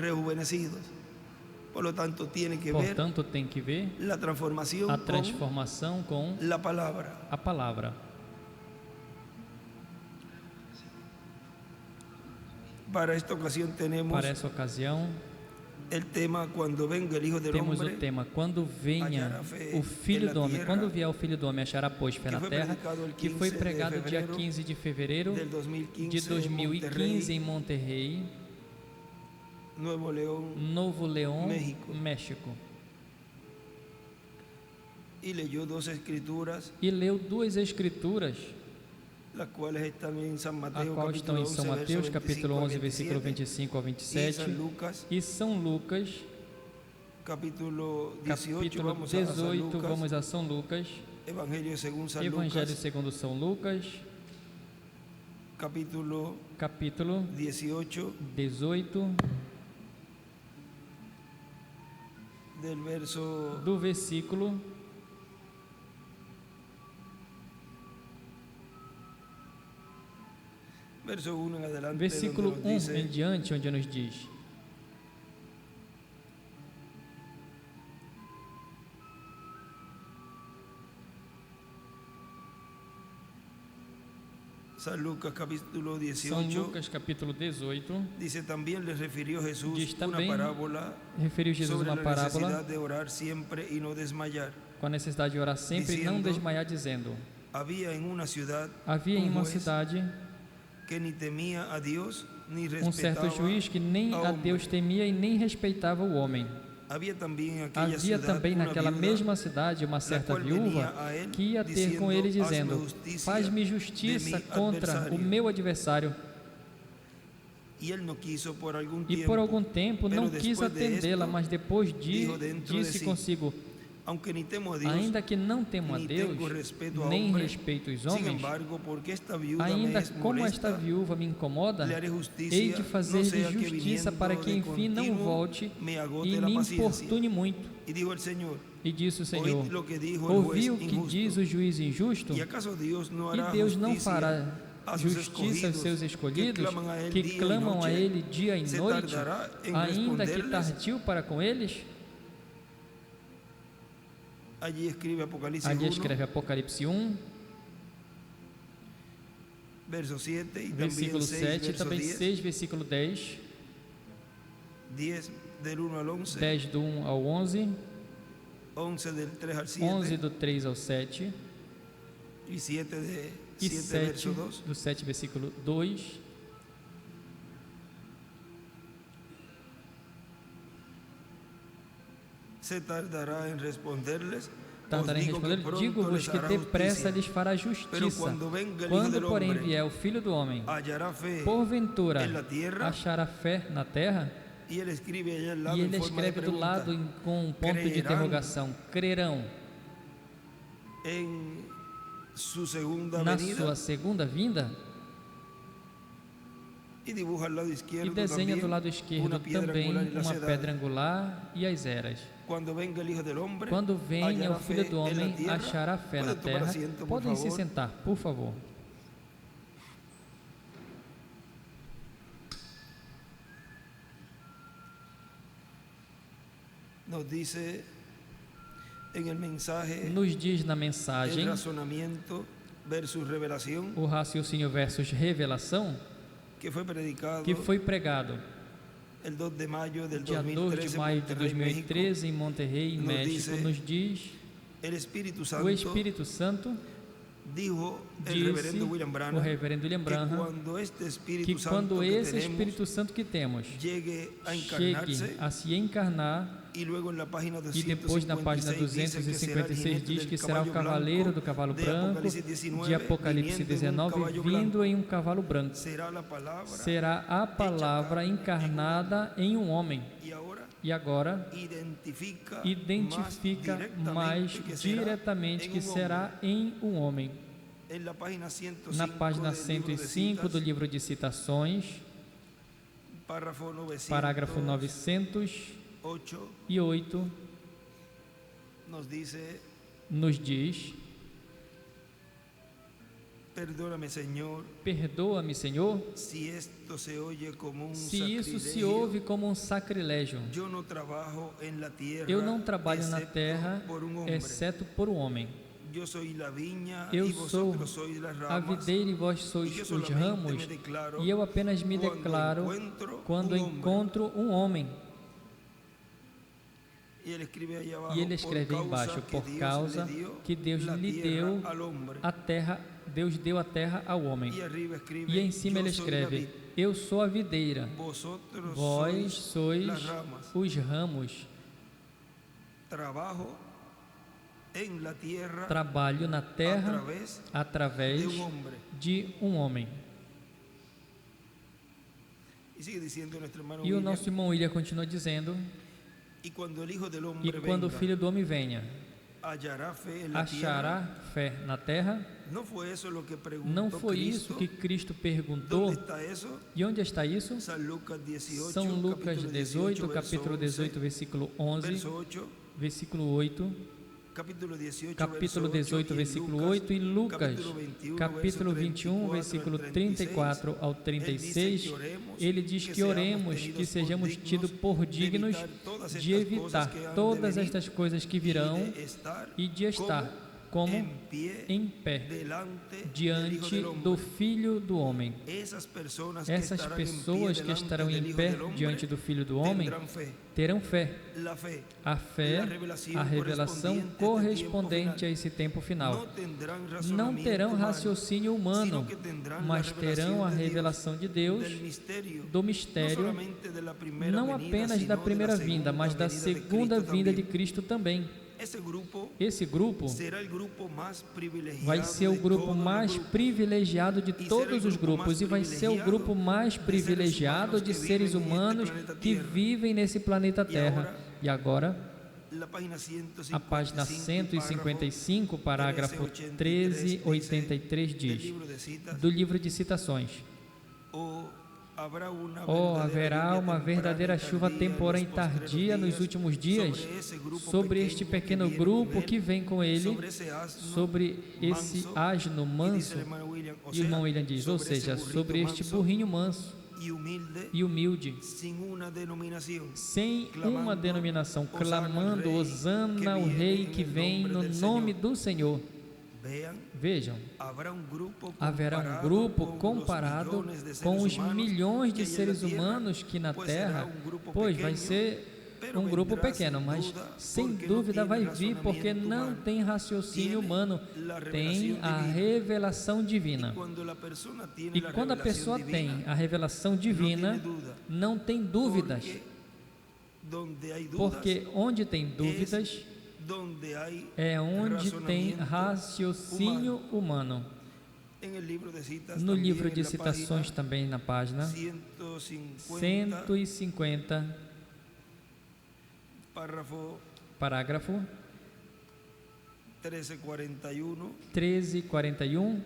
rejuvenecidos. Portanto, tem que ver a transformação com a palavra. Para essa ocasião temos o tema quando venha o Filho do Homem, quando vier o Filho do Homem achará pois fé na terra, que foi pregado dia 15 de fevereiro de 2015 em Monterrey, Novo León, México. E leu duas escrituras, as quais estão em São Mateus, capítulo 11, versículo 25 ao 27, e São Lucas, capítulo 18, vamos a São Lucas, Evangelho segundo São Lucas, capítulo 18, do versículo versículo 1 em diante, onde nos diz: São Lucas capítulo 18, São Lucas capítulo 18 diz também lhe referiu Jesus uma parábola de orar sempre e não desmayar, com a necessidade de orar sempre e não desmaiar, dizendo: havia em uma cidade que nem temia a Deus, nem um certo juiz que nem a Deus temia e nem respeitava o homem. Havia também naquela mesma cidade uma certa viúva que ia ter com ele dizendo: faz-me justiça contra o meu adversário. E por algum tempo não quis atendê-la, mas depois disse consigo: ainda que não temo a Deus, nem respeito os homens, ainda como esta viúva me incomoda, hei de fazer-lhe justiça para que enfim não volte e me importune muito. E disse o Senhor: ouvi o que diz o juiz injusto? E Deus não fará justiça aos seus escolhidos, que clamam a Ele dia e noite, ainda que tardio para com eles? Allí escreve Apocalipse 1, verso 7 e versículo 7, também 6, versículo 10, 10 do 1 ao 11, 11 do 3 ao 7, e 7 do 7, versículo 2. Se tardará em responder-lhes, digo-vos que depressa lhes fará justiça. Quando, porém, vier o Filho do Homem, porventura achará fé na terra? E ele escreve do lado com um ponto de interrogação: crerão na sua segunda vinda? E desenha do lado esquerdo também uma pedra angular e as eras. Quando venha o Filho do Homem, achará fé na terra? Podem se sentar, por favor. Nos diz na mensagem o raciocínio versus revelação, que foi pregado dia 2 de maio de 2013 em Monterrey, México. Nos diz o Espírito Santo, disse o reverendo William Branham, que quando esse Espírito Santo que temos chegue a se encarnar, e depois na página 256 diz que será o cavaleiro do cavalo branco, de Apocalipse 19, vindo em um cavalo branco. Será a palavra encarnada em um homem. E agora identifica mais diretamente que será em um homem. Na página 105 do livro de citações, parágrafo 908, nos diz: Perdóname, Señor, perdoa-me, Senhor, si esto se oye como un se isso se sacrilegio. ouve como um sacrilégio. Yo no trabajo en la tierra, Eu não trabalho na excepto terra, por un hombre. exceto por um homem. Yo soy la viña Eu y sou vosotros sois las a ramas. videira e vós sois E eu os solamente ramos, me declaro e eu apenas me quando declaro encuentro quando um homem. encontro um homem. E ele escreve aí abaixo, E ele escreve aí embaixo, por causa que Deus lhe deu a terra, Deus deu a terra ao homem. E em cima ele escreve: eu sou a videira, vós sois os ramos. Trabalho na terra através de um homem. E o nosso irmão William continua dizendo: e quando o Filho do Homem venha, achará fé na terra? Não foi isso que Cristo perguntou? E onde está isso? São Lucas 18, capítulo 18, versículo 11, versículo 8. Capítulo 18, versículo 8, e Lucas, capítulo 21, versículo 34 ao 36, ele diz que oremos, que sejamos tidos por dignos de evitar todas estas coisas que virão e de estar como em pé diante do Filho do Homem. Essas pessoas que estarão em pé diante do Filho do Homem terão fé. A fé, a revelação correspondente a esse tempo final. Não terão raciocínio humano, mas terão a revelação de Deus, do mistério, não apenas da primeira vinda, mas da segunda vinda de Cristo também. Esse grupo vai ser o grupo mais privilegiado de todos os grupos e vai ser o grupo mais privilegiado de seres humanos que vivem nesse planeta Terra. E agora, a página 155, parágrafo 1383 diz, do livro de citações: haverá uma verdadeira chuva temporã e tardia nos últimos dias sobre este pequeno grupo que vem com ele, sobre esse asno manso. E o irmão William diz, ou seja, sobre este burrinho manso e humilde, sem uma denominação, clamando: Hosana, o Rei que vem no nome do Senhor. Vejam, haverá um grupo comparado com os milhões de seres humanos que na Terra, pois vai ser um grupo pequeno, mas sem dúvida vai vir, porque não tem raciocínio humano, tem a revelação divina. E quando a pessoa tem a revelação divina, não tem dúvidas, porque onde tem dúvidas é onde tem raciocínio humano. No livro de citações também, na página 150, parágrafo 1341,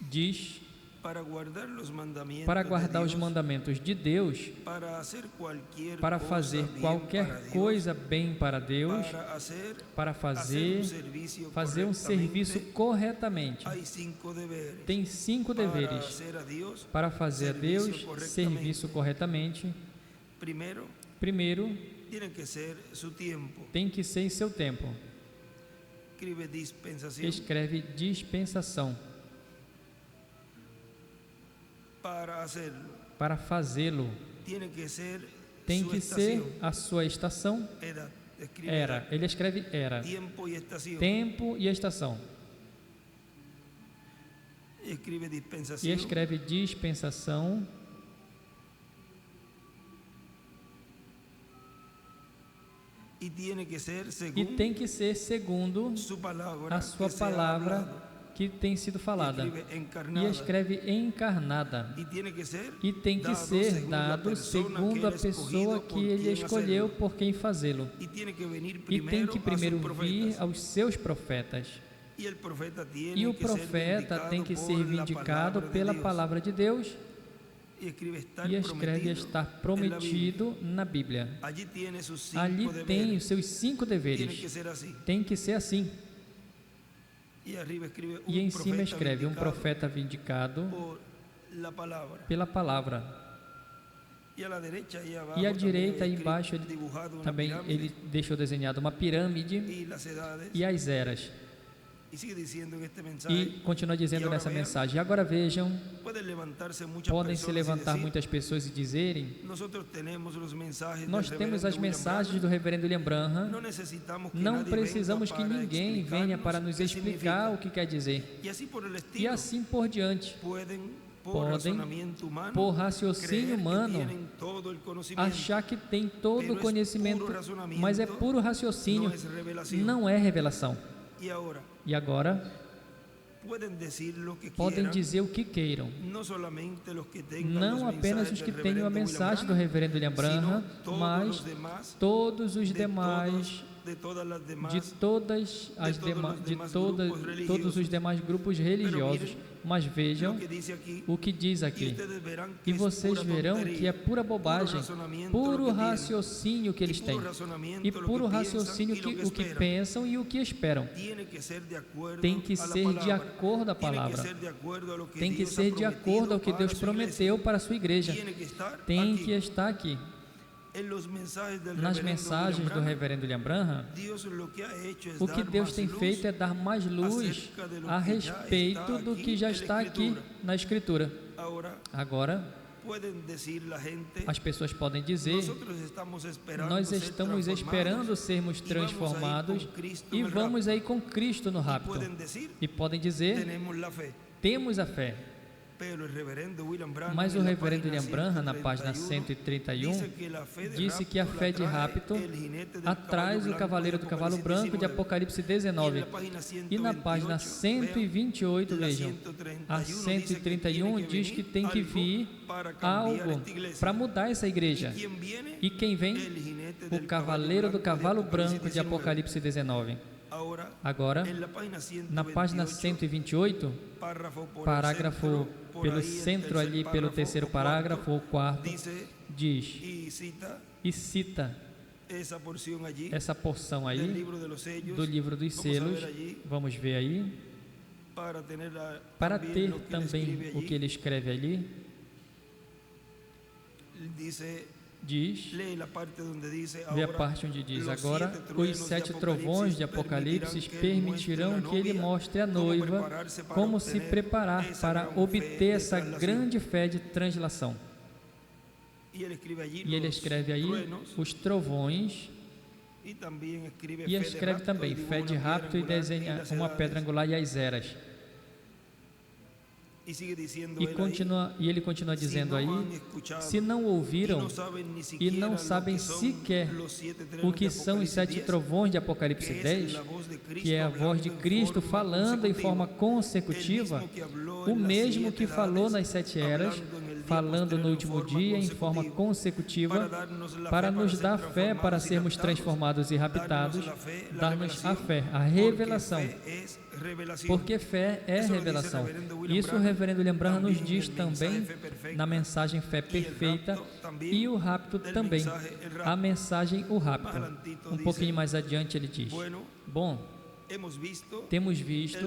diz: para guardar os mandamentos de Deus, para fazer qualquer coisa bem para Deus, para fazer um serviço corretamente. Tem 5 deveres para fazer a Deus serviço corretamente. Primeiro, tem que ser em seu tempo. Escreve dispensação. Para fazê-lo, tem que ser a sua estação. Era. Ele escreve era. Tempo e estação. E escreve dispensação. E tem que ser segundo a sua palavra que tem sido falada. E escreve encarnada. E tem que ser dado segundo a pessoa que ele escolheu por quem fazê-lo. E tem que primeiro vir aos seus profetas. E o profeta tem que ser vindicado pela palavra de Deus. e escreve estar prometido na Bíblia. Ali tem os seus 5 deveres. Tem que ser assim. E em cima escreve um profeta vindicado pela palavra. E à direita, aí embaixo, ele deixou desenhado uma pirâmide e as eras. E continua dizendo nessa mensagem. E agora vejam, podem se levantar muitas pessoas e dizerem: nós temos as mensagens do reverendo William Branham, não precisamos que ninguém venha para nos explicar o que quer dizer. E assim por diante. Podem, por raciocínio humano, achar que tem todo o conhecimento, mas é puro raciocínio, não é revelação. E agora, podem dizer o que queiram, não apenas os que tenham a mensagem do reverendo William Branham, mas todos os demais, todos os demais grupos religiosos. Mas vejam o que diz aqui, e vocês verão que é pura bobagem, puro raciocínio que eles têm, e puro raciocínio o que pensam e o que esperam. Tem que ser de acordo à palavra, tem que ser de acordo ao que Deus prometeu para a sua igreja, tem que estar aqui. Nas mensagens do reverendo William Branham, o que Deus tem feito é dar mais luz a respeito do que já está aqui na Escritura. Agora, as pessoas podem dizer: nós estamos esperando sermos transformados e vamos aí com Cristo no rapto. E podem dizer: temos a fé. Mas o reverendo William Branham, na página 131, disse que a fé de rapto atrai o cavaleiro do cavalo branco de Apocalipse 19. E na página 128, vejam, a 131 diz que tem que vir algo para mudar essa igreja. E quem vem? O cavaleiro do cavalo branco de Apocalipse 19. Agora, na página 128, parágrafo pelo centro ali, pelo terceiro parágrafo, ou quarto, diz, e cita essa porção aí, do livro dos selos, vamos ver aí, para ter também o que ele escreve ali, diz, vê a parte onde diz: agora os 7 trovões de Apocalipse permitirão que ele mostre à noiva como se preparar para obter essa grande fé de translação. E ele escreve aí os trovões, e escreve também fé de rapto, e desenha uma pedra angular e as eras. E ele continua dizendo aí: se não ouviram e não sabem sequer o que são os 7 trovões de Apocalipse 10, que é a voz de Cristo falando em forma consecutiva, o mesmo que falou nas 7 eras, falando no último dia em forma consecutiva, para nos dar fé para sermos transformados e raptados, dar-nos a fé, a revelação. Porque fé é revelação. Isso o reverendo William Branham nos diz também na mensagem Fé Perfeita, e o rapto também, a mensagem O Rapto. Um pouquinho mais adiante ele diz: bom, temos visto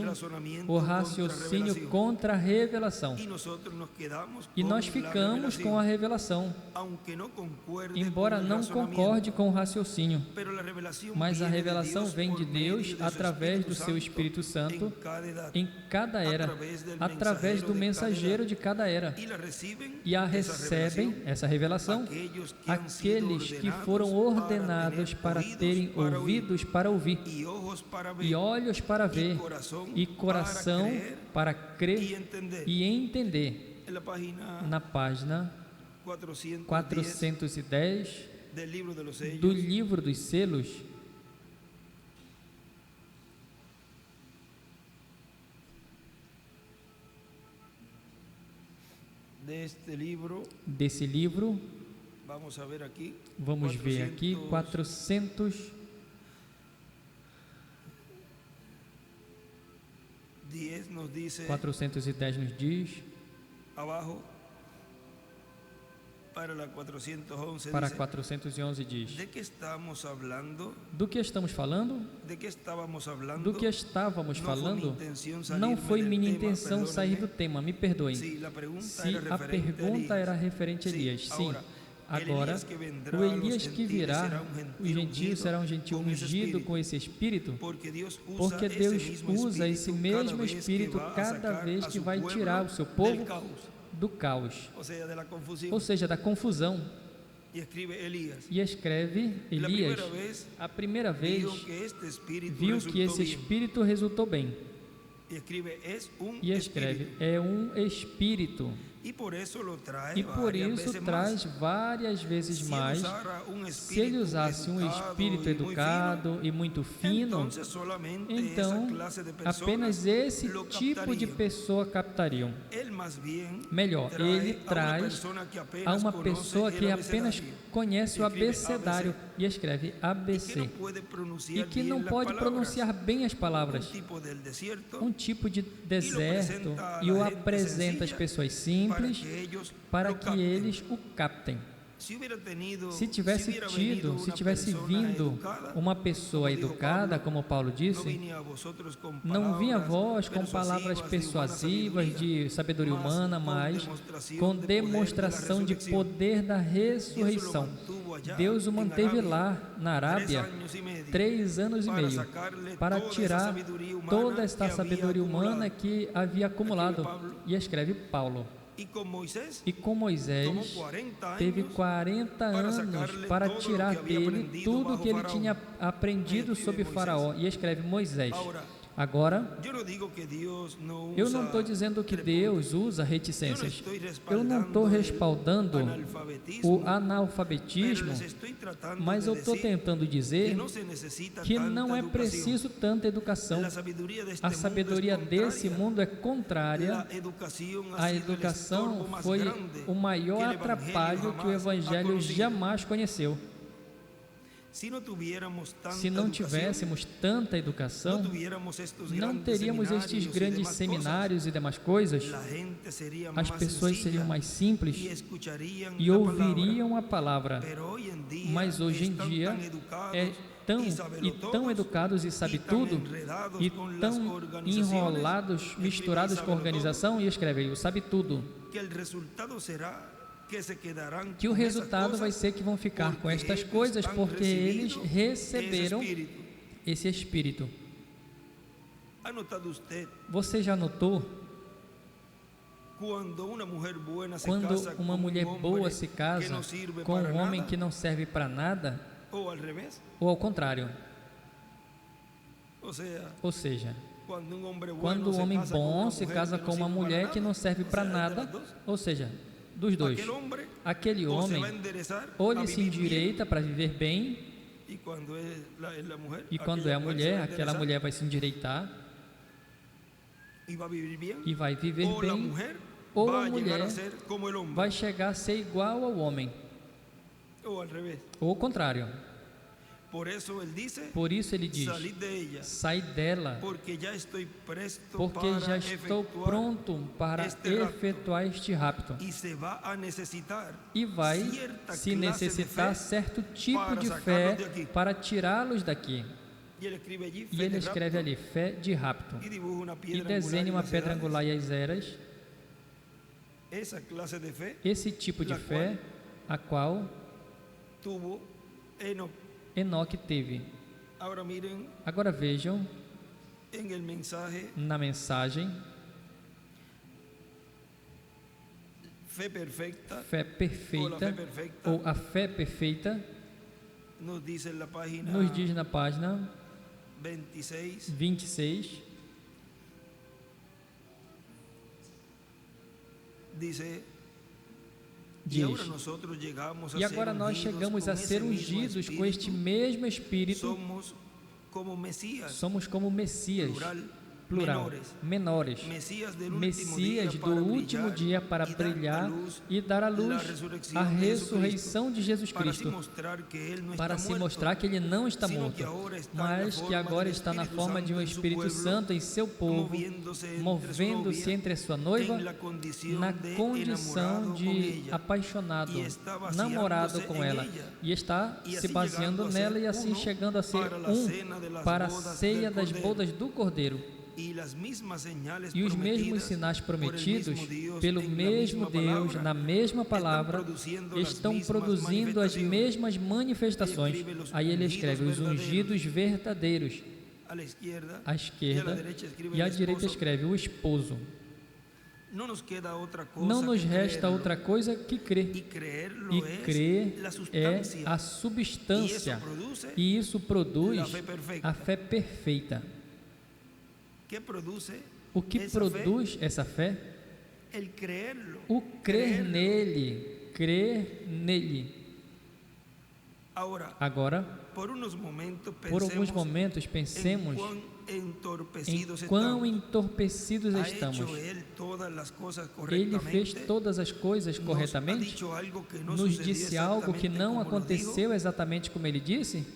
o raciocínio contra a revelação, e nós ficamos com a revelação, embora não concorde com o raciocínio. Mas a revelação vem de Deus através do seu Espírito Santo em cada era, através do mensageiro de cada era. E a recebem, essa revelação, aqueles que foram ordenados para terem ouvidos para ouvir, e olhos para ver, e coração para crer e entender. Na página 410 do livro dos selos, desse livro, vamos ver aqui, 410 nos diz, para 411 diz: ¿De qué estamos hablando? do que estamos falando? ¿De qué estábamos hablando? Do que estávamos No fue mi falando? intención Não salirme foi del minha tema, intenção sair do perdónenme. tema, me perdoem. Sí, la pregunta Se era a referente a pergunta Elías. era referente a Sí, Elias, sim. ahora, Agora, Elias que vendrá o a los Elias que gentiles virá, será o gentio será um gentio con ese ungido espíritu. com esse Espírito, Porque Deus porque Deus usa esse mesmo Espírito cada vez que vai tirar o seu povo do caos, ou seja, da confusão. E escreve Elias, a primeira vez, viu que esse Espírito resultou bem. E escreve, é um Espírito. E por isso traz várias vezes mais. Se ele usasse um espírito educado e muito fino, então apenas esse tipo de pessoa captariam. Melhor, ele traz a uma pessoa que apenas conhece o abecedário e escreve ABC, e que não pode pronunciar bem as palavras, um tipo de deserto, e o apresenta às pessoas simples para que eles o captem. Se tivesse vindo uma pessoa educada, como Paulo disse, não vinha a vós com palavras persuasivas de sabedoria humana, mas com demonstração de poder da ressurreição. Deus o manteve lá na Arábia 3 anos e meio para tirar toda esta sabedoria humana que havia acumulado. E escreve Paulo. E com Moisés teve 40 anos para tirar dele tudo o que ele tinha aprendido sobre Faraó. E escreve Moisés. Agora, eu não estou dizendo que Deus usa reticências. Eu não estou respaldando o analfabetismo, mas eu estou tentando dizer que não é preciso tanta educação. A sabedoria desse mundo é contrária. A educação foi o maior atrapalho que o Evangelho jamais conheceu. Se não tivéssemos tanta educação, não teríamos estes grandes seminários e demais coisas. As pessoas seriam mais simples e ouviriam a palavra. Mas hoje em dia tão educados e sabe tudo, e tão enrolados, misturados com a organização, e escreve, sabe tudo. Que o resultado vai ser que vão ficar com estas coisas, porque eles receberam esse Espírito. Você já notou? Quando uma mulher boa se casa com um homem que não serve para nada, ou ao contrário? Ou seja, quando um homem bom se casa com uma mulher que não serve para nada, ou seja, dos dois, aquele homem ou ele se endireita para viver bem, e quando é a mulher, aquela mulher vai se endireitar e vai viver bem, ou a mulher vai chegar a ser igual ao homem, ou ao contrário. Por isso ele diz, sai dela, porque já estou pronto para efetuar este rapto. E vai se necessitar certo tipo de fé para tirá-los daqui. E ele escreve ali, fé de rapto. E desenha uma pedra angular e as eras. Esse tipo de fé, a qual Enoque teve. Agora vejam na mensagem fé perfeita, ou a fé perfeita, nos diz na página 26, diz, e agora nós chegamos a ser ungidos com este mesmo Espírito, somos como Messias, plural, menores, Messias do último dia para brilhar e dar à luz a ressurreição de Jesus Cristo, para se mostrar que Ele não está morto, mas que agora está na forma de um Espírito Santo em seu povo, movendo-se entre a sua noiva, na condição de apaixonado, namorado com ela, e está se baseando nela e assim chegando a ser um para a ceia das bodas do Cordeiro. E os mesmos sinais prometidos pelo mesmo Deus, na mesma palavra, estão produzindo as mesmas manifestações. Aí ele escreve: os ungidos verdadeiros, à esquerda, e à direita escreve: o esposo. Não nos resta outra coisa que crer. E crer é a substância, e isso produz a fé perfeita. O que produz essa fé? O crer nele, crer nele. Agora, por alguns momentos, pensemos em quão entorpecidos estamos. Ele fez todas as coisas corretamente? Nos disse algo que não aconteceu exatamente como ele disse?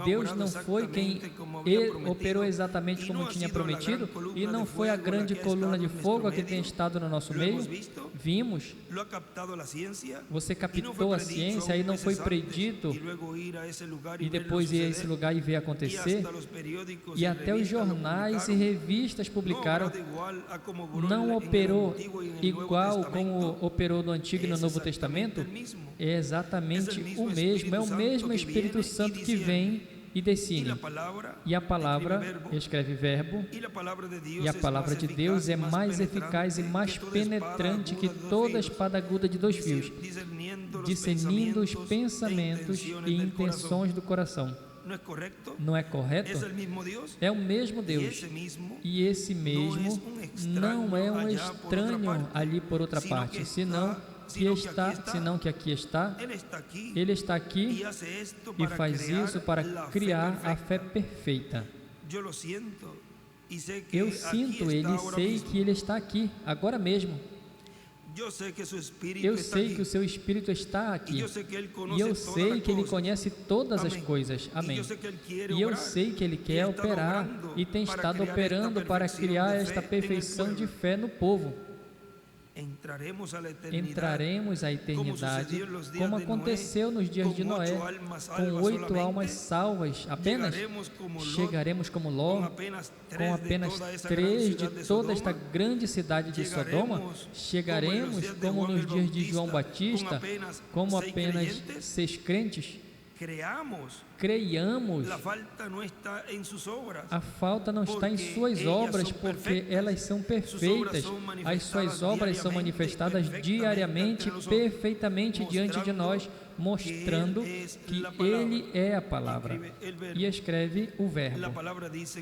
Deus não foi quem operou exatamente como tinha prometido? E não foi a grande coluna de fogo que tem estado no nosso meio? Vimos. Você captou a ciência e não foi predito e depois ir a esse lugar e ver acontecer? E até os jornais e revistas publicaram. Não operou igual como operou no Antigo e no Novo Testamento? É exatamente o mesmo, é o mesmo Espírito Santo que vem e decide. E a palavra, escreve verbo, e a palavra de Deus é mais eficaz e mais penetrante que toda espada aguda de 2 fios, discernindo os pensamentos e intenções do coração. Não é correto? É o mesmo Deus. E esse mesmo não é um estranho ali por outra parte, senão que aqui está, Ele está aqui e faz isso para criar a fé perfeita. Eu sinto Ele e sei que Ele está aqui, agora mesmo. Eu sei que o seu Espírito está aqui. E eu sei que Ele conhece todas as coisas. Amém. E eu sei que Ele quer operar e tem estado operando para criar esta perfeição de fé no povo. Entraremos à eternidade, como aconteceu nos dias de Noé, com 8 almas salvas apenas. Chegaremos como Ló, com apenas 3 de toda esta grande cidade de Sodoma. Chegaremos como nos dias de João Batista, como apenas 6 crentes. Creiamos. A falta não está em suas obras, porque elas são perfeitas. As suas obras são manifestadas diariamente, perfeitamente diante de nós, mostrando que Ele é a palavra. E escreve o verbo.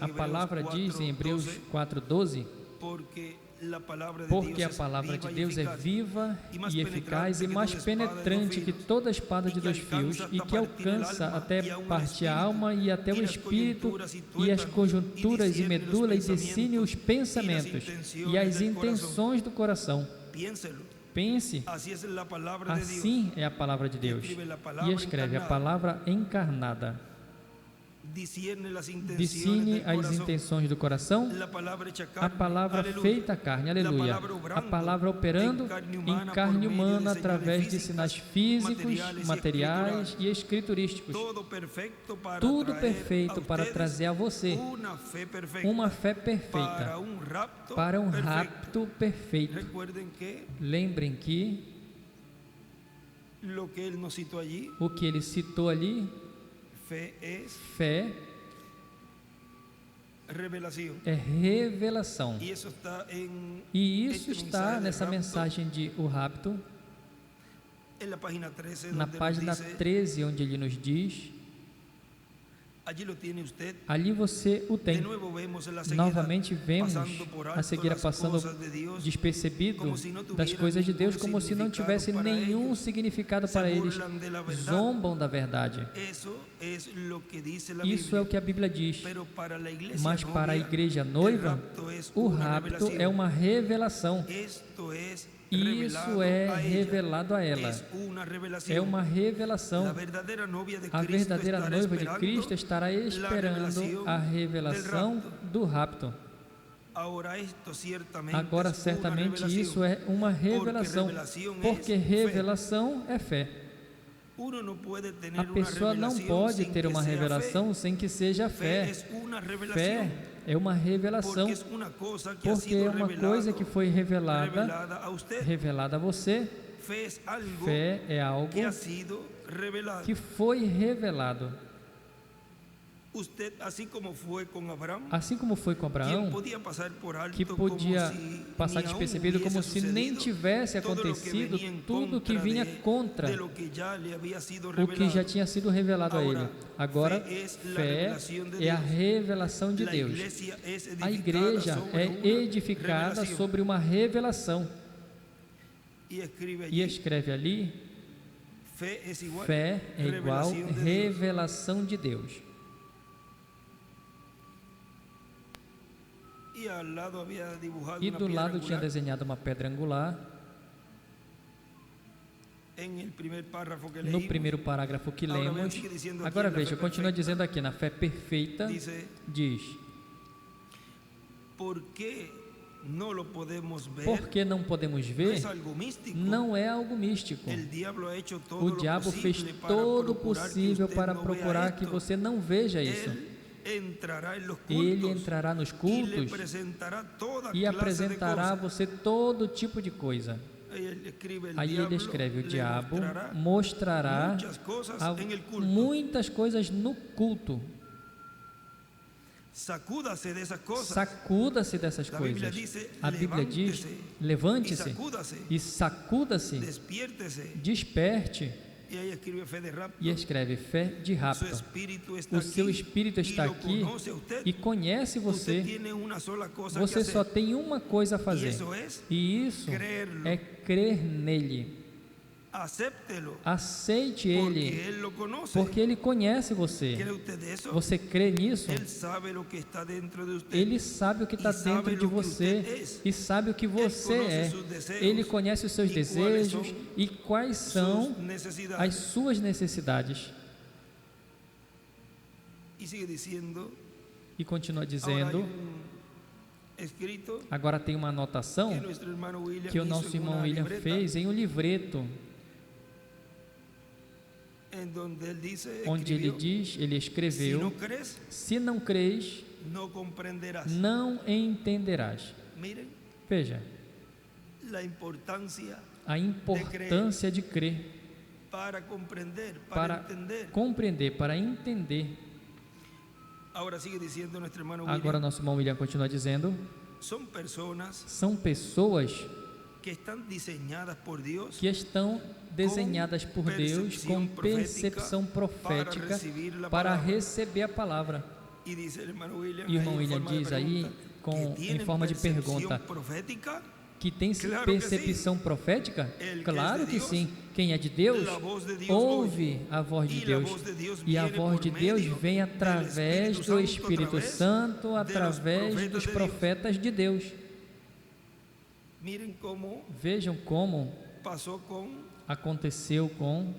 A palavra diz em Hebreus 4:12, porque a palavra de Deus é viva e eficaz e mais penetrante que toda espada de 2 fios e que alcança até partir a alma e até o espírito e as conjunturas e medula e discerne os pensamentos e as intenções do coração. Pense, assim é a palavra de Deus. E escreve a palavra encarnada. Discerne as intenções do coração, a palavra feita carne, aleluia, a palavra operando em carne humana através de sinais físicos, materiais e escriturísticos. Tudo perfeito para trazer a você uma fé perfeita, para um rapto perfeito. Lembrem que o que ele citou ali, fé é revelação. E isso está nessa mensagem de o rapto, na página 13, onde ele nos diz: Ali você o tem. Novamente vemos a cegueira passando despercebido das coisas de Deus, como se não tivesse nenhum significado para eles. Zombam da verdade. Isso é o que a Bíblia diz. Mas para a igreja noiva, o rapto é uma revelação. Isso é revelado a ela. É uma revelação. A verdadeira noiva de Cristo estará esperando a revelação do rapto. Agora, certamente, isso é uma revelação, porque revelação é fé. A pessoa não pode ter uma revelação sem que seja fé. Fé é uma revelação, porque é uma coisa que foi revelada a você. Fé é algo que foi revelado. Assim como foi com Abraão, que podia passar despercebido como se nem tivesse acontecido tudo que vinha contra o que já tinha sido revelado a ele. Agora, fé é a revelação de Deus. A igreja é edificada sobre uma revelação. E escreve ali: fé é igual revelação de Deus. E do lado tinha desenhado uma pedra angular. No primeiro parágrafo que lemos. Agora veja, continua dizendo aqui: na fé perfeita, diz: por que não podemos ver? Não é algo místico. O diabo fez todo o possível para procurar que você não veja isso. Ele entrará nos cultos e apresentará a você todo tipo de coisa. Aí ele escreve: o diabo mostrará muitas coisas no culto. Sacuda-se dessas coisas. A Bíblia diz: levante-se e sacuda-se, desperte. E escreve: fé de rapto. O seu espírito está aqui e conhece você. Você só tem uma coisa a fazer, e isso é crer nele. Aceite ele, porque ele conhece você. Você crê nisso? Ele sabe o que está dentro de você e sabe o que você é. Ele conhece os seus desejos e quais são as suas necessidades. E continua dizendo: agora tem uma anotação que o nosso irmão William fez em um livreto, onde ele diz, ele escreveu: se não crês, não entenderás. Veja a importância de crer para compreender, para entender. Agora nosso irmão William continua dizendo: são pessoas que estão desenhadas por Deus com percepção profética para receber a palavra. E o irmão William diz aí, em forma de pergunta, que tem percepção profética? Claro que sim. Quem é de Deus ouve a voz de Deus, e a voz de Deus vem através do Espírito Santo, através dos profetas de Deus. Vejam como aconteceu com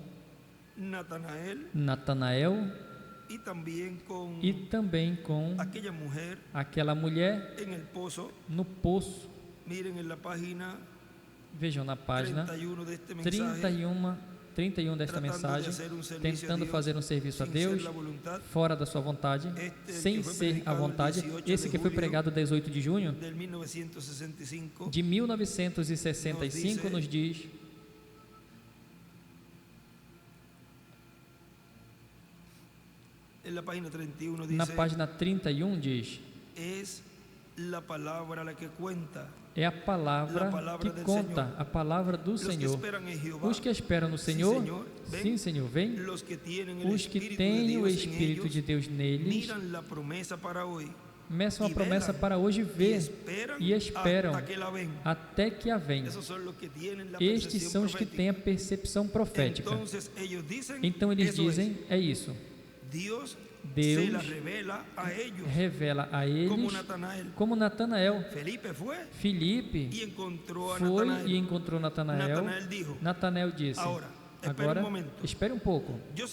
Natanael e também com aquela mulher no poço. Vejam na página 31 desta mensagem, tentando fazer um serviço a Deus fora da sua vontade, sem ser a vontade. Esse que foi pregado 18 de junho de 1965 nos diz: na página 31 diz: é a palavra que conta, a palavra do Senhor. Os que esperam no Senhor, sim, Senhor, vem. Os que têm o Espírito de Deus neles, começam a promessa para hoje ver e esperam até que a venha. Estes são os que têm a percepção profética. Então eles dizem, é isso. Deus revela a eles, como Natanael. Filipe foi e encontrou Natanael. Natanael disse, agora, espere um pouco. Eu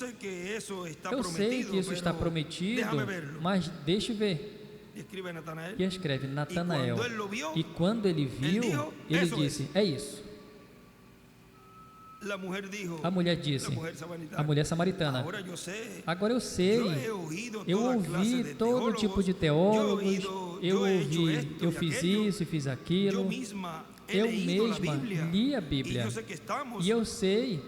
sei que isso está prometido, mas deixe ver. E escreve Natanael. E quando ele viu, ele disse, é isso. A mulher disse, a mulher samaritana, agora eu sei, eu ouvi todo tipo de teólogos, eu fiz isso e fiz aquilo, eu mesma li a Bíblia, e eu sei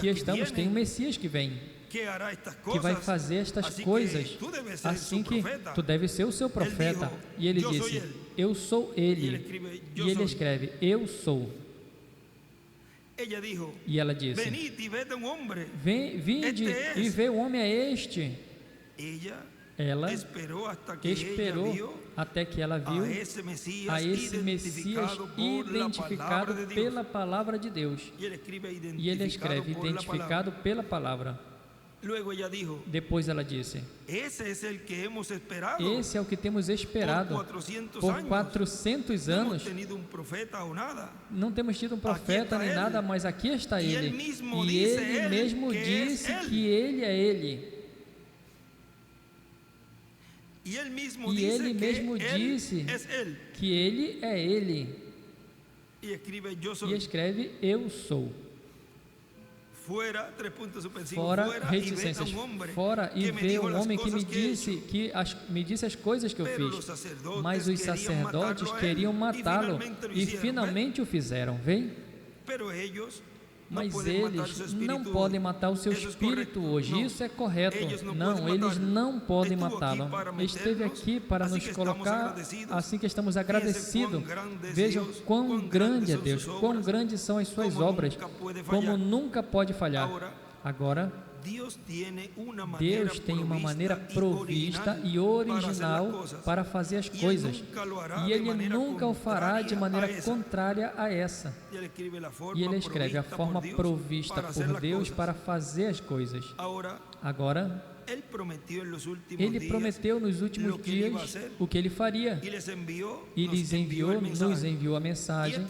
que tem um Messias que vem, que vai fazer estas coisas, assim que tu deve ser o seu profeta. E ele disse, eu sou ele. E ele escreve, eu sou. E ela disse, vinde e vê o homem é este. Ela esperou até que ela viu a esse Messias identificado pela palavra de Deus. E ele escreve, identificado pela palavra. Depois ela disse, esse é o que temos esperado por 400 anos. Não temos tido um profeta nem nada, mas aqui está ele. E ele mesmo disse que ele é ele. E ele mesmo disse que ele é ele. E escreve, eu sou. Fora reticências, fora e ver um homem que me disse as coisas que eu fiz. Mas os sacerdotes queriam matá-lo e finalmente o fizeram, vem? Mas eles não podem matar o seu espírito hoje, isso é correto. Não, eles não podem matá-lo. Esteve aqui para nos colocar, assim que estamos agradecidos. Vejam quão grande é Deus, quão grandes são as suas obras, como nunca pode falhar. Agora, Deus tem uma maneira provista e original para fazer as coisas, e Ele nunca o fará de maneira contrária a essa. E Ele escreve a forma provista por Deus para fazer as coisas. Agora, Ele prometeu nos últimos dias o que Ele faria, e nos enviou a mensagem,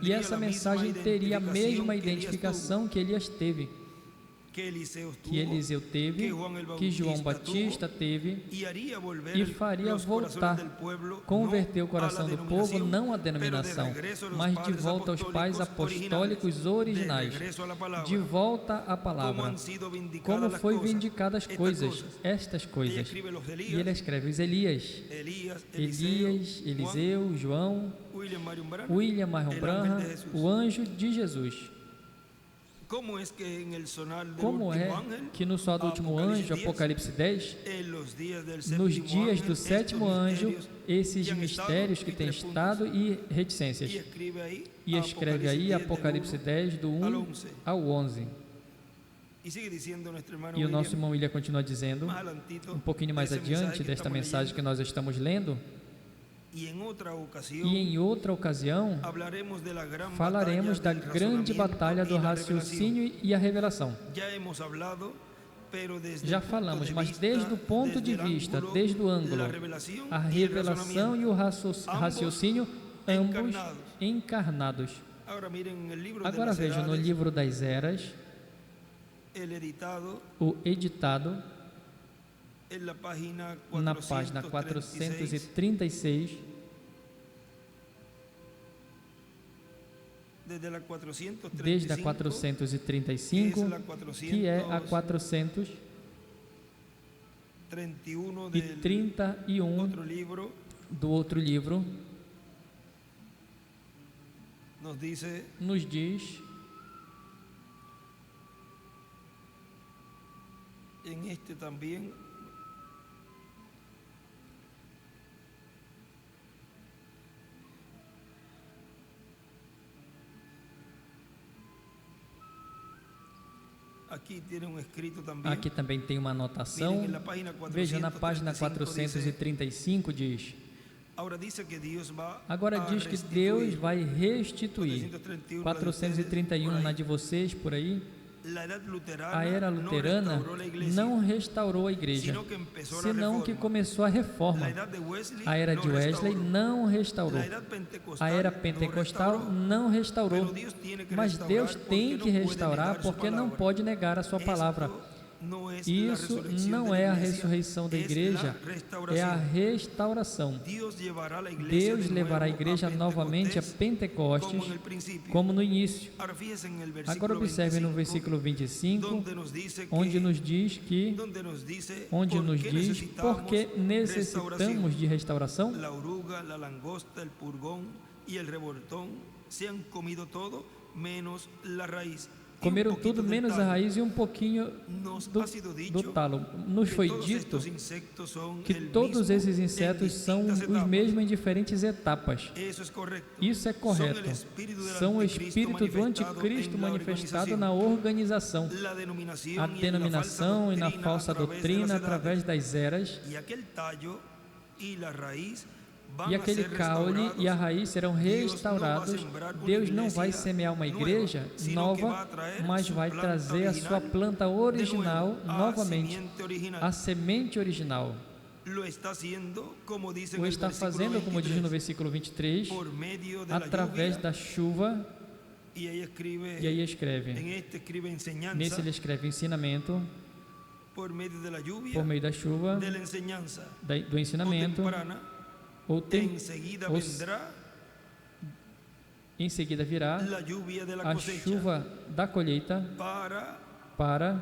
e essa mensagem teria a mesma identificação que Elias teve, que Eliseu teve, que João Batista teve, e faria voltar, converter o coração do povo, não a denominação, mas de volta aos pais apostólicos originais, de volta à palavra, como foi vindicadas estas coisas. E ele escreve os Elias, Eliseu, João, William Marion Branham, o anjo de Jesus. Como é que no Sol do Último Anjo, Apocalipse 10, nos dias do sétimo anjo, esses mistérios que têm estado e reticências? E escreve aí Apocalipse 10, do 1 ao 11. E o nosso irmão William continua dizendo, um pouquinho mais adiante desta mensagem que nós estamos lendo, e em outra ocasião falaremos da grande batalha do raciocínio e a revelação. Já falamos, mas desde o ponto de vista, desde o ângulo, a revelação e o raciocínio, ambos encarnados. Agora vejam no livro das Eras, o editado, na página 436, desde a 435, que é a 431 do outro livro, nos diz, en este también, Aqui também tem uma anotação. Veja, na página 435 diz: agora diz que Deus vai restituir. 431 na de vocês, por aí. A era luterana não restaurou a igreja, senão que começou a reforma. A era de Wesley não restaurou. A era pentecostal não restaurou. Mas Deus tem que restaurar, porque não pode negar a sua palavra. Isso não é a ressurreição da igreja, é a restauração. Deus levará a igreja novamente a Pentecostes, como no início. Agora observe no versículo 25, onde nos diz porque necessitamos de restauração. A oruga, a langosta, o purgão e o revoltão se han comido todo, menos a raiz. Comeram tudo menos a raiz e um pouquinho do talo. Nos foi dito que todos esses insetos são os mesmos em diferentes etapas. Isso é correto. São o espírito do anticristo manifestado na organização, a denominação e na falsa doutrina através das eras. E aquele caule e a raiz serão restaurados. Deus não vai semear uma igreja nova, mas vai trazer a sua planta original novamente, a semente original. O está fazendo, como diz no versículo 23, através da chuva. E aí escreve, nesse ele escreve ensinamento, por meio da chuva, do ensinamento, em seguida virá a chuva da colheita para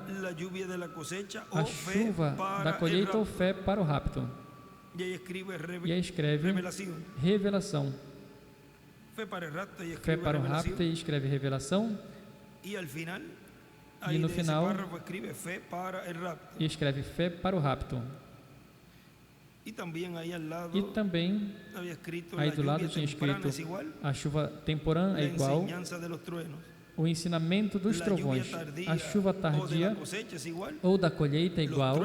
a chuva da colheita ou fé para o rapto. E aí escreve revelação. Fé para o rapto e escreve revelação. E no final escreve fé para o rapto. E também aí do lado tinha escrito a chuva temporã é igual, o ensinamento dos trovões, a chuva tardia ou da colheita é igual,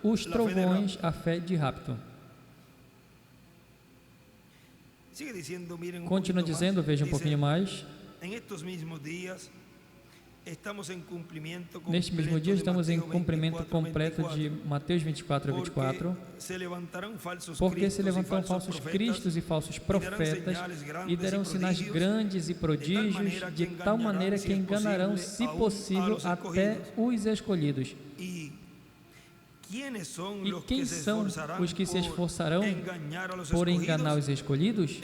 os trovões, a fé de rapto. Continua dizendo, veja um pouquinho mais. Neste mesmo dia estamos em cumprimento completo de Mateus 24:24, porque se levantarão falsos cristos e falsos profetas e darão sinais grandes e prodígios, de tal maneira que enganarão, se possível, até os escolhidos. E quem são os que se esforçarão por enganar os escolhidos?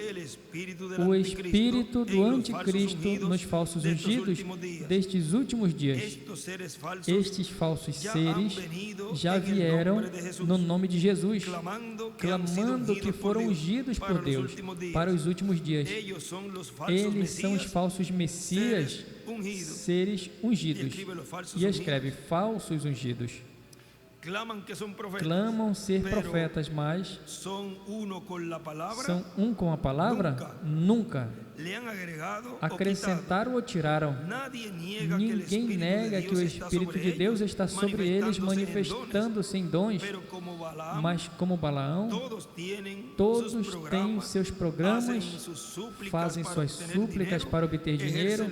O espírito do anticristo nos falsos ungidos destes últimos dias. Estes falsos seres já vieram no nome de Jesus, clamando que foram ungidos por Deus para os últimos dias. Eles são os falsos messias, seres ungidos. E escreve falsos ungidos. Clamam ser profetas, mas são um com a palavra? Nunca. Acrescentaram ou tiraram? Ninguém nega que o Espírito de Deus está sobre eles, manifestando-se em dons, mas como Balaão, todos têm seus programas, fazem suas súplicas para obter dinheiro,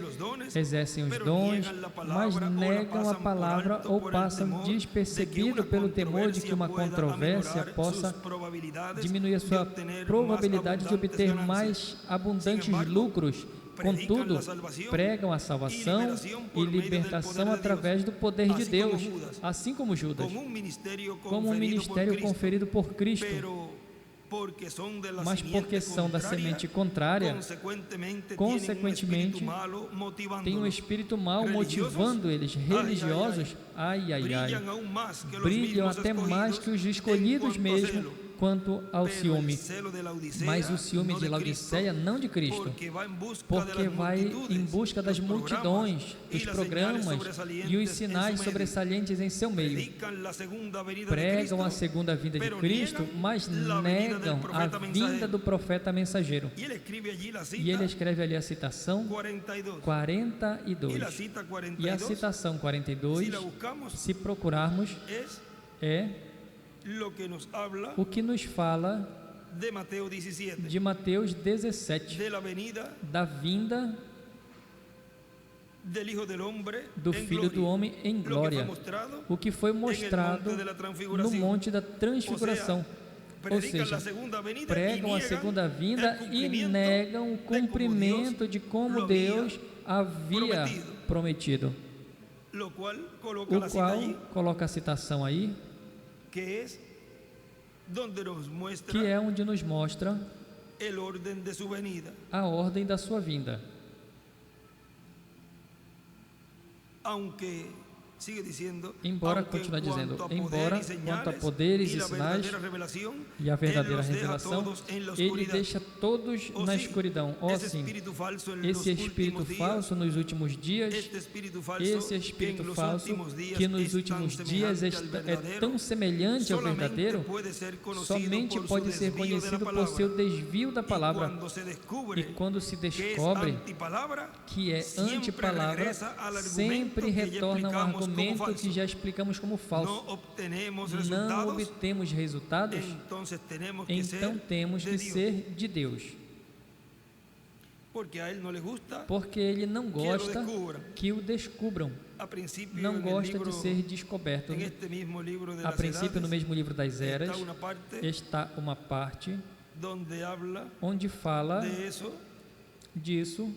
exercem os dons, mas negam a palavra ou passam despercebidos pelo temor de que uma controvérsia possa diminuir a sua probabilidade de obter mais abundantes lucros. Contudo, pregam a salvação e libertação através do poder de Deus, assim como Judas, como um ministério conferido por Cristo. Mas porque são da semente contrária, consequentemente, tem um espírito mau motivando eles, religiosos, brilham até mais que os escolhidos mesmo, quanto ao ciúme. Mas o ciúme de Laodiceia não de Cristo, porque vai em busca das multidões, dos programas e os sinais sobressalentes em seu meio. Pregam a segunda vinda de Cristo, mas negam a vinda do profeta mensageiro. E ele escreve ali a citação 42. E a citação 42, se procurarmos, é o que nos fala de Mateus 17, da vinda do Filho do Homem em glória, o que foi mostrado no Monte da Transfiguração. Ou seja, pregam a segunda vinda e negam o cumprimento de como Deus havia prometido. O qual coloca a citação aí, que é onde nos mostra a ordem da sua vinda. Embora, continua dizendo, embora quanto a poderes e sinais e a verdadeira revelação, ele deixa todos na escuridão. Ó sim, esse espírito falso nos últimos dias, esse espírito falso que nos últimos dias é tão semelhante ao verdadeiro, somente pode ser conhecido por seu desvio da palavra. E quando se descobre que é antipalavra, sempre retorna um argumento que já explicamos como falso. Não obtemos resultados, então temos que ser de Deus. Porque ele não gosta que o descubram. Não gosta de ser descoberto. A princípio, no mesmo livro das Eras, está uma parte onde fala disso.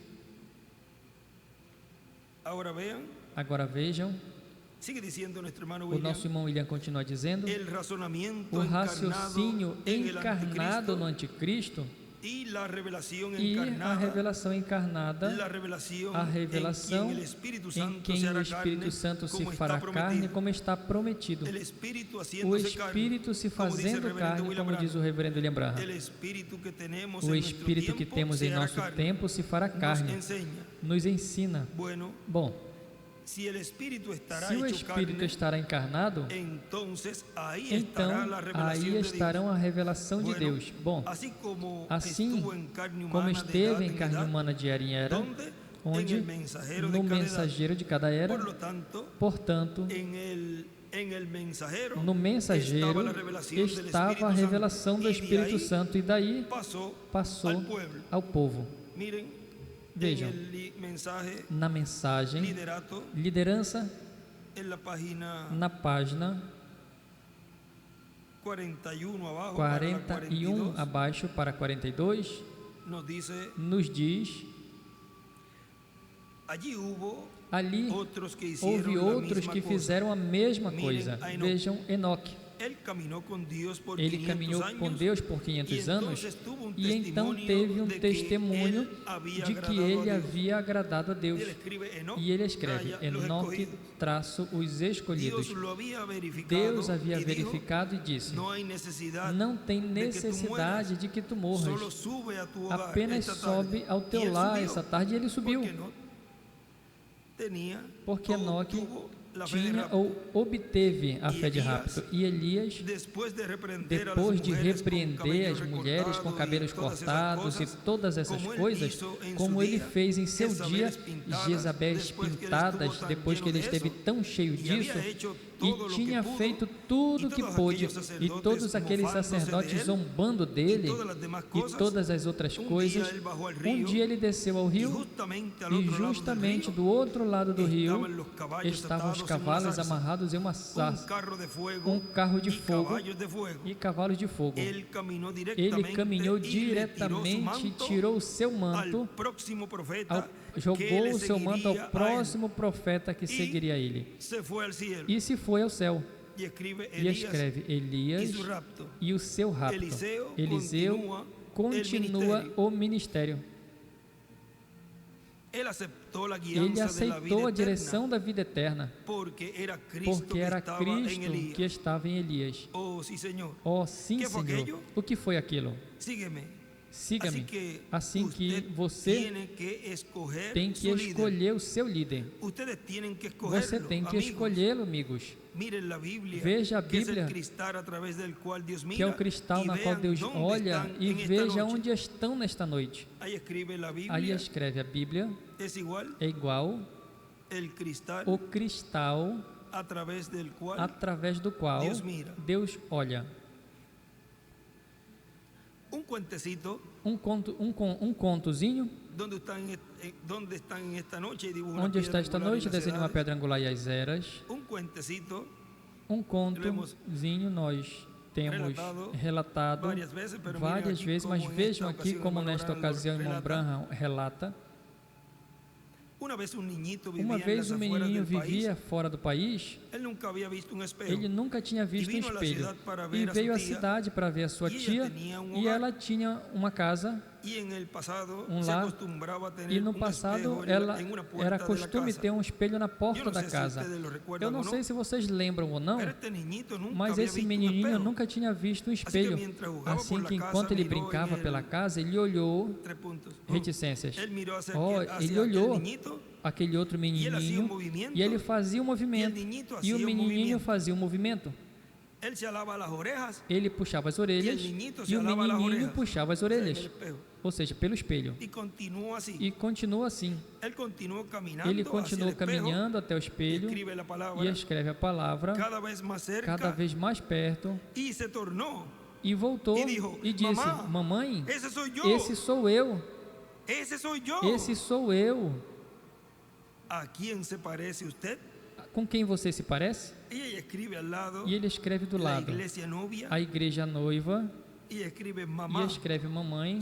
Agora vejam. O nosso irmão William continua dizendo: o raciocínio encarnado no anticristo e a revelação encarnada, a revelação em quem o Espírito Santo se fará carne, como está prometido. O Espírito se fazendo carne, como diz o reverendo William Branham. O Espírito que temos em nosso tempo se fará carne, nos ensina. Bom, se o Espírito estará encarnado, então aí estarão a revelação de Deus. Bom, assim como esteve em carne humana de era em era, onde no mensageiro de cada era, portanto, no mensageiro estava a revelação do Espírito Santo, e daí passou ao povo. Vejam, na mensagem liderança, na página 41 abaixo para 42, nos diz: ali houve outros que fizeram a mesma coisa. Vejam Enoque. Ele caminhou com Deus por 500 anos, e então teve um testemunho de que ele havia agradado a Deus. E ele escreve: Enoque traço os escolhidos. Deus havia verificado e disse: não tem necessidade de que tu morras, apenas sobe ao teu lar essa tarde. E ele subiu, porque Enoque tinha ou obteve a fé de rapto. E Elias, depois de repreender as mulheres com cabelos cortados e todas essas coisas, como ele fez em seu dia, Jezabéis pintadas, depois que ele esteve tão cheio disso, e tinha feito tudo o que pôde, e todos aqueles sacerdotes zombando dele, e todas as outras coisas, um dia ele desceu ao rio, e justamente do outro lado do rio estavam os cavalos amarrados em uma sarça, um carro de fogo e cavalos de fogo. Ele caminhou diretamente e tirou o seu manto, jogou o seu manto ao próximo profeta que seguiria ele, e se foi ao céu. E escreve: Elias e o seu rapto. Eliseu continua o ministério. Ele aceitou a direção da vida eterna, porque era Cristo que estava em Elias. Oh, sim, Senhor. O que foi aquilo? Siga-me. Assim que você tem que escolher o seu líder. Você tem que escolhê-lo, amigos. Veja a Bíblia, que é o cristal na qual Deus olha, e veja onde estão nesta noite. Aí escreve a Bíblia, é igual o cristal através do qual Deus olha. Um contozinho. Onde está esta noite? Desenhe uma pedra angular e as eras. Um contozinho nós temos relatado várias vezes, mas vejam aqui como nesta ocasião irmão Branham relata. Uma vez um menininho vivia fora do país. Ele nunca tinha visto um espelho e veio à cidade para ver a sua tia, e ela tinha uma casa, um lar, e no passado ela era costume ter um espelho na porta da casa. Eu não sei se vocês lembram ou não, mas esse menininho nunca tinha visto um espelho. Assim que enquanto ele brincava pela casa, ele olhou reticências. Ele olhou aquele outro menininho e ele fazia um movimento, e o menininho fazia um movimento. Ele puxava as orelhas e o menininho puxava as orelhas, ou seja, pelo espelho. E continua assim. Ele continuou caminhando até o espelho e escreve a palavra cada vez mais perto, e voltou e disse: mamãe, esse sou eu. Esse sou eu. ¿A quién se parece usted? Com quem você se parece? E ele escreve do lado a igreja noiva, e escreve mamãe,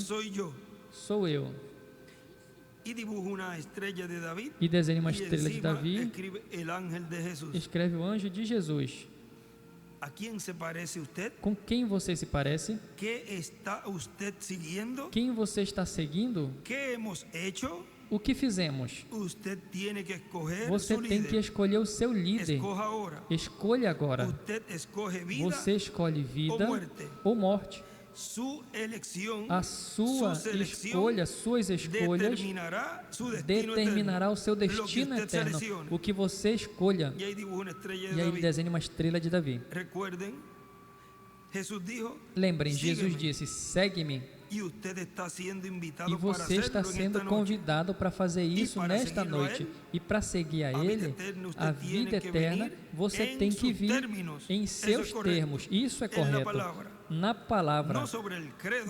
sou eu. E desenha uma estrela de Davi, escreve o anjo de Jesus. ¿A quién se parece usted? Com quem você se parece? ¿Qué está usted siguiendo? Quem você está seguindo? ¿Qué hemos hecho? O que fizemos? Você tem que escolher o seu líder. Escolha agora. Você escolhe vida ou morte. A sua escolha, suas escolhas determinará o seu destino eterno. O que você escolha. E aí ele desenha uma estrela de Davi. Lembrem, Jesus disse: segue-me. E você está sendo convidado para fazer isso nesta noite. E para seguir a Ele, a vida eterna, você tem que vir em seus termos. Isso é correto. Na palavra.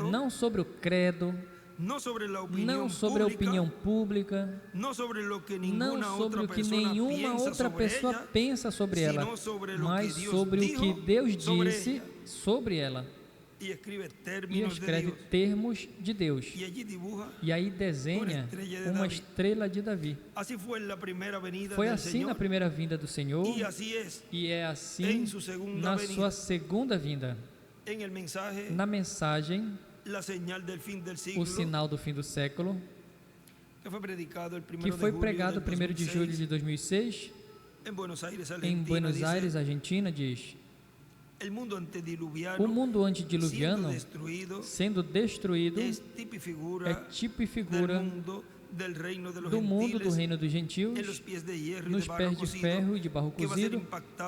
Não sobre o credo. Não sobre a opinião pública. Não sobre o que nenhuma outra pessoa pensa sobre ela. Mas sobre o que Deus disse sobre ela. E escreve termos de Deus. E aí desenha uma estrela de Davi. Foi assim na primeira vinda do Senhor, e é assim na sua segunda vinda. Na mensagem, o sinal do fim do século, que foi pregado 1º de julho de 2006 em Buenos Aires, Argentina, diz: o mundo antediluviano sendo destruído é tipo e figura do mundo do reino dos gentios, nos pés de ferro e de barro cozido,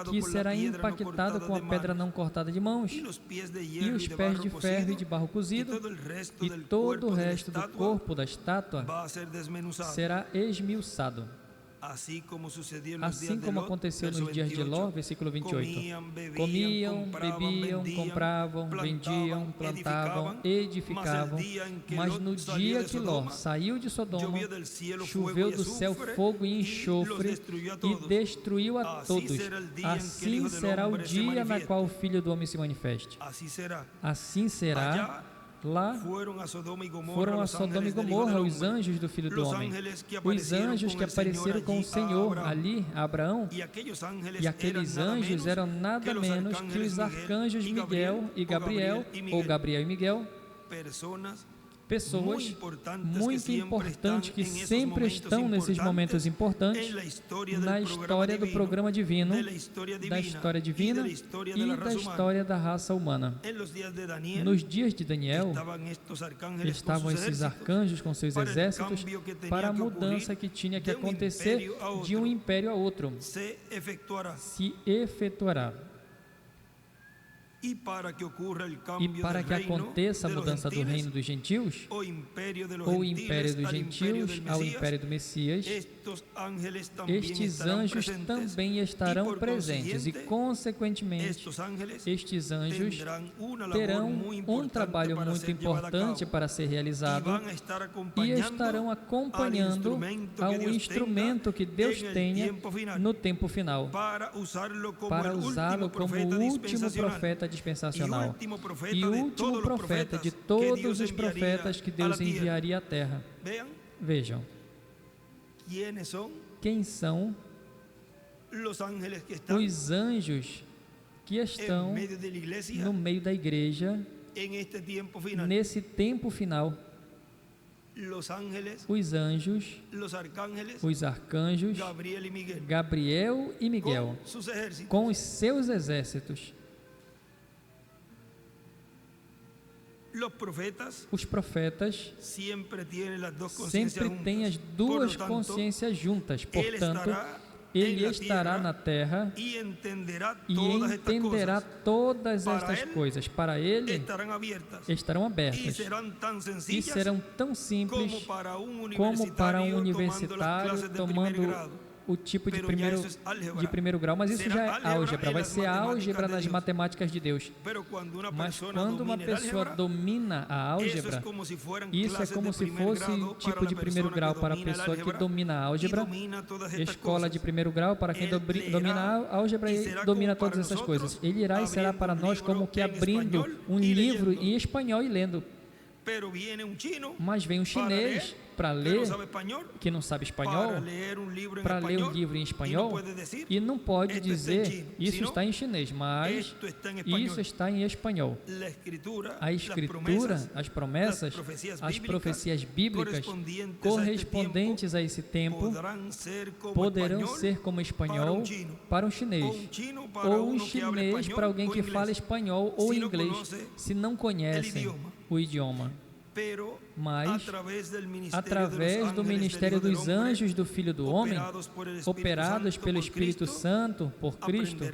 que será impactado com a pedra não cortada de mãos, e os pés de ferro e de barro cozido, e todo o resto do corpo da estátua será esmiuçado. Assim como aconteceu nos dias de Ló, versículo 28. Comiam, bebiam, compravam, vendiam, plantavam, edificavam. Mas no dia que Ló saiu de Sodoma, choveu do céu fogo e enxofre e destruiu a todos. Assim será o dia na qual o Filho do Homem se manifeste. Assim será. Lá foram a Sodoma e Gomorra os anjos do Filho do Homem, os anjos que apareceram com o Senhor ali, a Abraão, e aqueles anjos eram nada menos que os arcanjos Miguel e Gabriel, ou Gabriel e Miguel, pessoas muito importantes que sempre estão nesses momentos importantes na história do programa divino, da história divina e da história da raça humana. Nos dias de Daniel, estavam esses arcanjos com seus exércitos para a mudança que tinha que acontecer de um império a outro. Se efetuará. E para que aconteça a mudança do reino dos gentios, ou império dos gentios ao império do Messias, estes anjos também estarão presentes e, consequentemente, estes anjos terão um trabalho muito importante para ser realizado e estarão acompanhando ao instrumento que Deus tenha no tempo final, para usá-lo como o último profeta dispensacional e o último profeta de todos os profetas que Deus enviaria à terra. Vejam, quem são os anjos que estão no meio da igreja nesse tempo final. Os anjos, os arcanjos, Gabriel e Miguel, com os seus exércitos. Os profetas sempre têm as duas consciências juntas, portanto, ele estará na terra e entenderá todas estas coisas. Para ele, estarão abertas e serão tão simples como para um universitário tomando o tipo de primeiro grau, mas isso já é álgebra, vai ser álgebra nas matemáticas de Deus. Mas quando uma pessoa domina a álgebra, isso é como se fosse tipo de primeiro grau para a pessoa que domina a álgebra, escola de primeiro grau para quem domina a álgebra e domina todas essas coisas. Ele irá e será para nós como que abrindo um livro em espanhol e lendo. Mas vem um chinês para ler, que não sabe espanhol, para ler um livro em espanhol, e não pode dizer, isso está em chinês, mas isso está em espanhol. A Escritura, as promessas, as profecias bíblicas correspondentes a esse tempo poderão ser como espanhol para um chinês, ou um chinês para alguém que fala espanhol ou inglês, se não conhecem o idioma. Mas, através do ministério dos anjos do Filho do Homem, operados pelo Espírito Santo, por Cristo,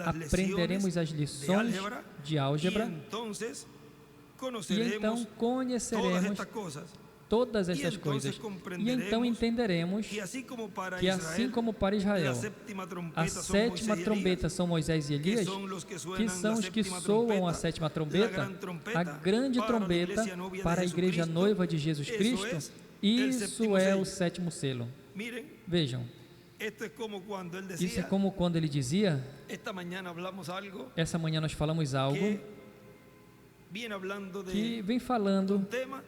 aprenderemos as lições de álgebra e então conheceremos todas essas coisas. E então entenderemos que assim como para Israel, a sétima trombeta são Moisés e Elias, que são os que soam a sétima trombeta, a grande trombeta para a igreja noiva de Jesus Cristo, isso é o sétimo selo. Vejam, isso é como quando ele dizia, essa manhã nós falamos algo que vem falando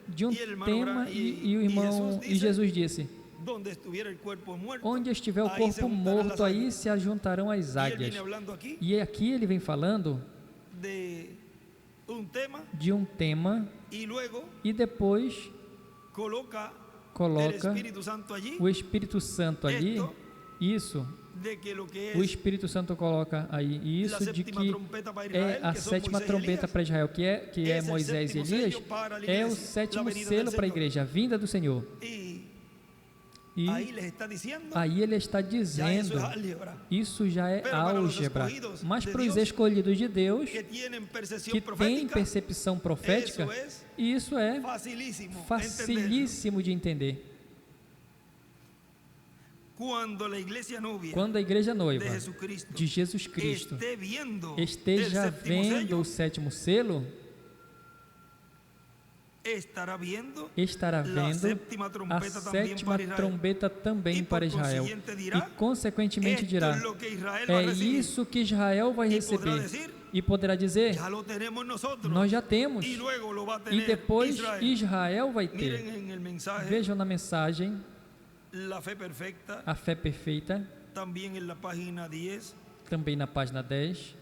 de um tema e o irmão e Jesus disse, onde estiver o corpo morto, aí se ajuntarão as águias. E aqui ele vem falando de um tema e depois coloca o Espírito Santo ali, isso. O Espírito Santo coloca aí isso de que é a sétima trombeta para Israel, que é Moisés e Elias, é o sétimo selo para a igreja, a vinda do Senhor. E aí ele está dizendo, isso já é álgebra, mas para os escolhidos de Deus, que têm percepção profética, isso é facilíssimo de entender. Quando a igreja noiva de Jesus Cristo esteja vendo o sétimo selo, estará vendo a sétima trombeta também para Israel e consequentemente dirá, é isso que Israel vai receber, e poderá dizer, nós já temos, e depois Israel vai ter. Vejam na mensagem a fé perfeita, também na página 10.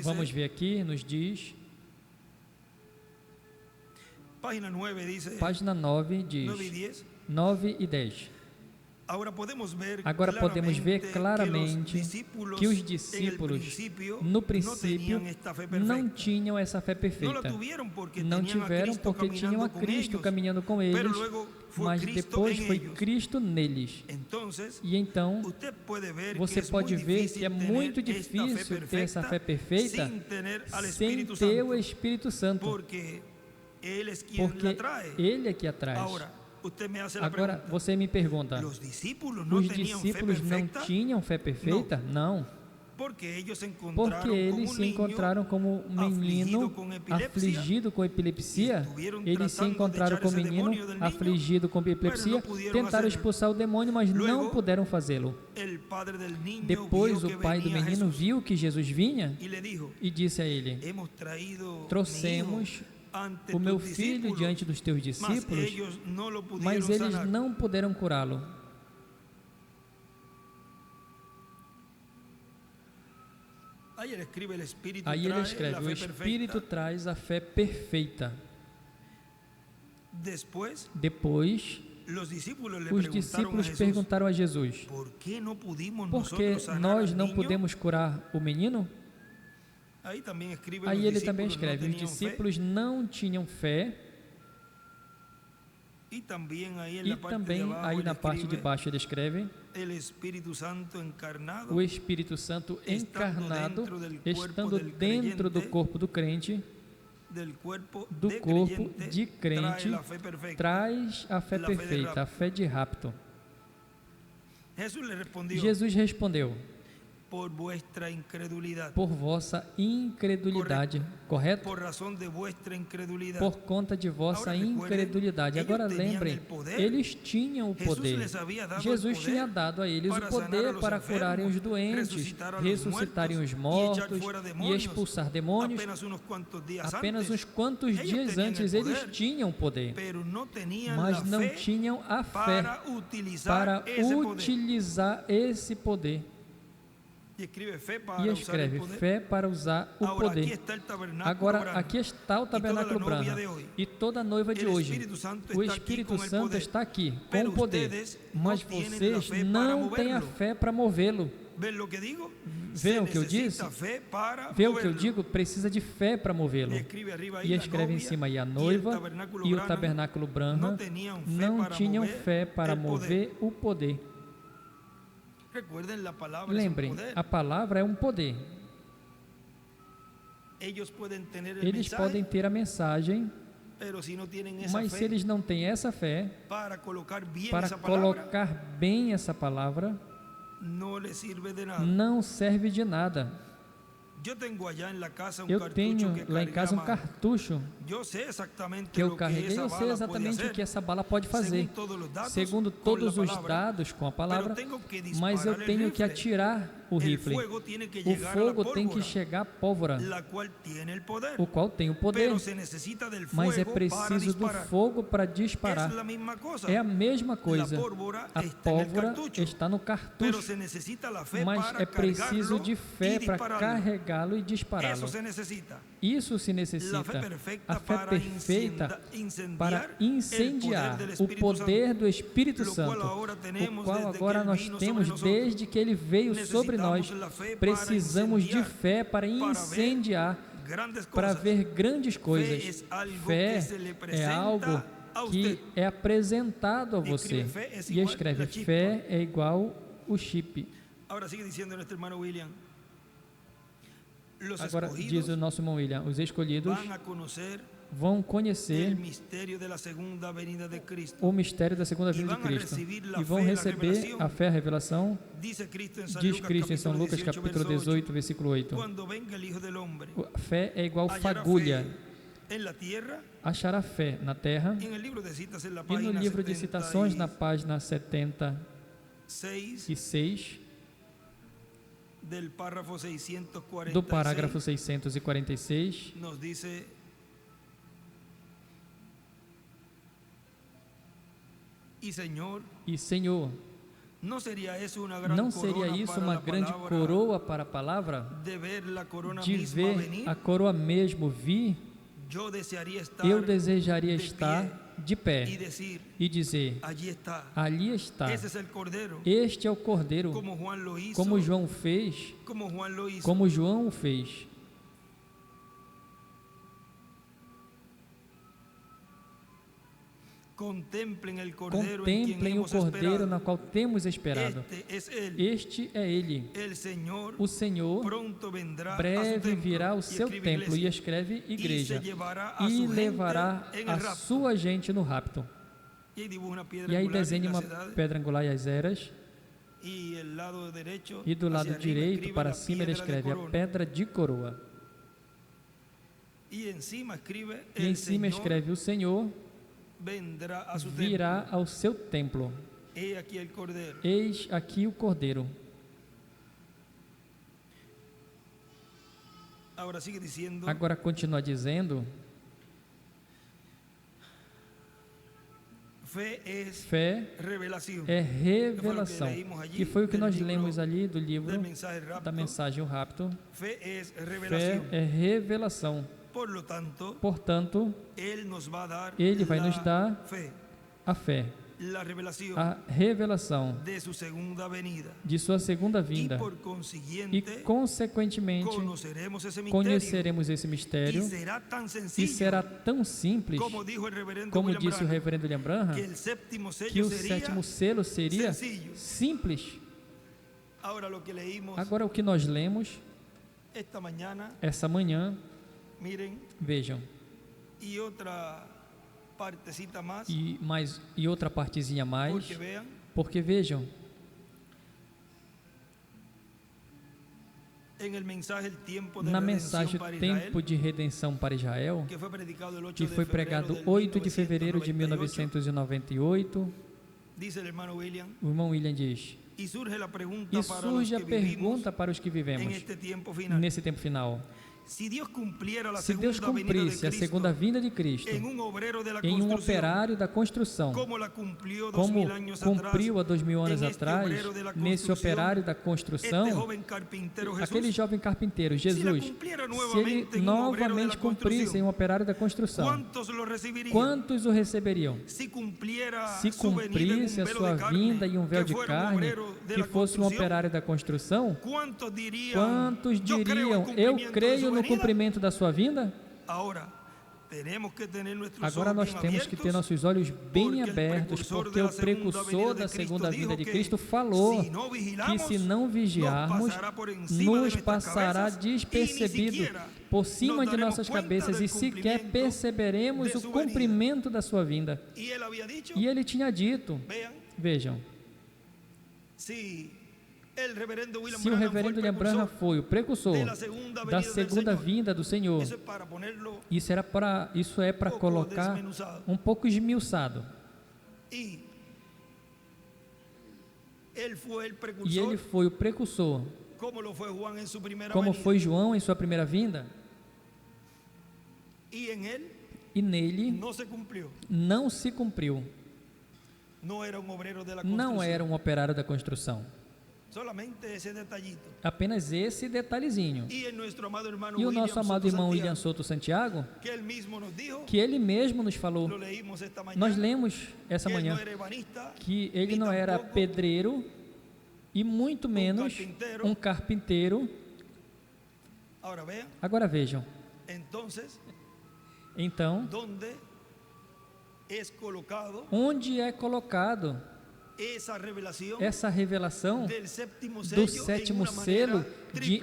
Vamos ver aqui, nos diz, Página 9 diz 9 e 10. Agora podemos ver claramente que os discípulos, no princípio, não tinham essa fé perfeita. Não tiveram porque tinham a Cristo caminhando com eles, mas depois foi Cristo neles. E então, você pode ver que é muito difícil ter essa fé perfeita sem ter o Espírito Santo, porque Ele é que atrai. Agora, você me pergunta, os discípulos não tinham fé perfeita? Não. Porque eles se encontraram como um menino afligido com epilepsia. Eles se encontraram com um menino afligido com epilepsia, tentaram expulsar o demônio, mas não puderam fazê-lo. Depois o pai do menino viu que Jesus vinha e disse a ele: trouxemos o meu filho diante dos teus discípulos, mas eles não puderam curá-lo. Aí ele escreve: o Espírito traz a fé perfeita. Depois, os discípulos perguntaram a Jesus: por que nós não pudemos curar o menino? Aí ele também escreve: os discípulos não tinham fé. E também aí na parte de baixo ele escreve: o Espírito Santo encarnado, estando dentro do corpo do crente, do corpo de crente, traz a fé perfeita, a fé de rapto. Jesus respondeu: por vossa incredulidade, correto? Por conta de vossa incredulidade. Agora lembrem, eles tinham o poder. Jesus tinha dado a eles o poder para curarem os doentes, ressuscitarem os mortos e expulsar demônios. Apenas uns quantos dias antes eles tinham poder, mas não tinham a fé para utilizar esse poder. E escreve fé para usar o poder. Agora, aqui está o tabernáculo branco e toda a noiva de hoje. O Espírito Santo está aqui com o poder, mas vocês não têm a fé para movê-lo. Vê o que eu disse? Vê o que eu digo? Precisa de fé para movê-lo. E escreve em cima: e a noiva e o tabernáculo branco não tinham fé para mover o poder. Lembrem, a palavra é um poder. Eles podem ter a mensagem, mas se eles não têm essa fé para colocar bem essa palavra, não serve de nada. Eu tenho lá em casa um cartucho que eu carreguei. Eu sei exatamente o que essa bala pode fazer, segundo todos os dados com a palavra, mas eu tenho que atirar o rifle. O fogo tem que chegar à pólvora, o qual tem o poder, mas é preciso do fogo para disparar. É a mesma coisa. A pólvora está no cartucho, mas é preciso de fé para carregá-lo e dispará-lo. Isso se necessita. A fé perfeita para incendiar o poder do Espírito Santo, o qual agora nós temos desde que ele veio sobre nós. Precisamos de fé para incendiar, para ver grandes coisas. Fé é algo que é apresentado a você. E escreve: fé é igual o chip. Agora diz o nosso irmão William: os escolhidos vão conhecer o mistério da segunda vinda de Cristo e vão receber a fé, a revelação. Diz Cristo em São Lucas capítulo 18, versículo 8: a fé é igual fagulha. Achará fé na terra. E no livro de citações, na página 76, do parágrafo 646, nos diz: e Senhor, não seria isso uma grande coroa para a palavra? De ver a coroa mesmo vir eu desejaria estar de pé e dizer: ali está. Este é o Cordeiro, como João fez. Contemplem o Cordeiro na qual temos esperado. Este é Ele. O Senhor breve virá ao seu templo, e escreve igreja, e levará a sua gente no rapto. E aí desenha uma pedra angular e as eras, e do lado direito para cima ele escreve a pedra de coroa. E em cima escreve: o Senhor virá ao seu templo. Eis aqui o Cordeiro. Agora continua dizendo: fé é revelação, que foi o que nós lemos ali do livro da mensagem O Rapto. Fé é revelação. Portanto, Ele vai nos dar a fé, a revelação de sua segunda vinda, e consequentemente conheceremos esse mistério, e será tão simples, como disse o reverendo William Branham, que o sétimo selo seria simples. Agora, o que nós lemos essa manhã, vejam, e outra partezinha mais, porque vejam, na mensagem Tempo de Redenção para Israel, que foi pregado 8 de fevereiro de 1998, o irmão William diz: e surge a pergunta para os que vivemos nesse tempo final: se Deus cumprisse a segunda vinda de Cristo em um operário da construção, como cumpriu há 2000 anos atrás, nesse operário da construção, aquele jovem carpinteiro, Jesus, se ele novamente cumprisse em um operário da construção, quantos o receberiam? Se cumprisse a sua vinda em um véu de carne, que fosse um operário da construção, quantos diriam: eu creio no cumprimento da sua vinda? Agora nós temos que ter nossos olhos bem abertos, porque o precursor da segunda vinda de Cristo falou que se não vigiarmos, nos passará despercebido por cima de nossas cabeças, e sequer perceberemos o cumprimento da sua vinda. E ele tinha dito, vejam, se o reverendo William Branham foi o precursor da segunda vinda do Senhor, isso é para colocar um pouco esmiuçado. E ele foi o precursor, como foi João em sua primeira vinda, e nele não se cumpriu. Não era um operário da construção. Apenas esse detalhezinho. E o nosso amado irmão William Souto Santiago, que ele mesmo nos falou, nós lemos essa manhã, que ele não era pedreiro e muito menos um carpinteiro. Agora vejam, então, onde é colocado essa revelação do sétimo selo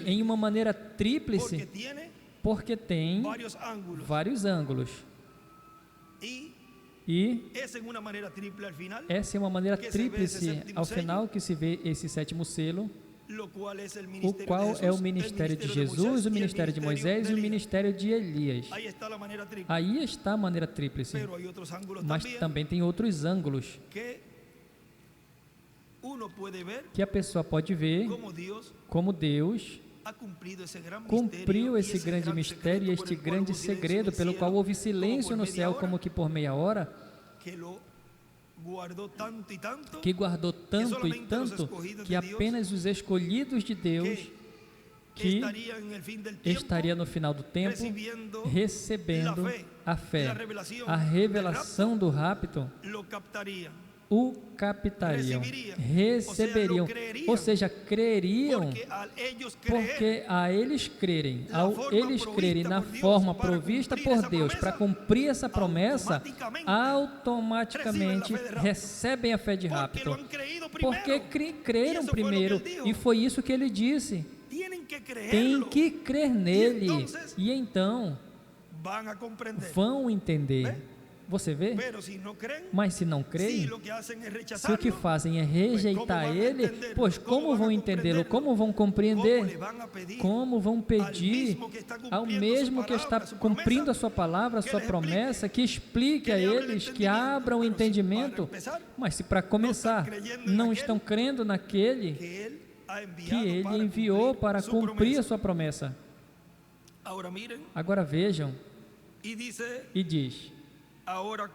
em uma maneira tríplice? Porque tem vários ângulos. E essa é uma maneira tríplice ao final que se vê esse sétimo selo, o qual é o ministério de Jesus, o ministério de Moisés e o ministério de Elias. Aí está a maneira tríplice. Mas também tem outros ângulos que a pessoa pode ver como Deus cumpriu esse grande mistério e este grande segredo, pelo qual houve silêncio no céu como que por meia hora, que guardou tanto e tanto, que apenas os escolhidos de Deus que estaria no final do tempo recebendo a fé, a revelação do rapto, o captariam, receberiam, ou seja, creriam, porque a eles crerem, ao eles crerem na forma provista por Deus para cumprir essa promessa, automaticamente recebem a fé de rapto, porque creram primeiro, e foi isso que ele disse, tem que crer nele, e então vão entender. Você vê? Mas se não creem, se o que fazem é rejeitar ele, pois como vão entendê-lo, como vão compreender, como vão pedir ao mesmo que está cumprindo a sua palavra, a sua promessa, que explique a eles, que abram o entendimento. Mas se para começar não estão crendo naquele que ele enviou para cumprir a sua promessa. Agora vejam, e diz: agora,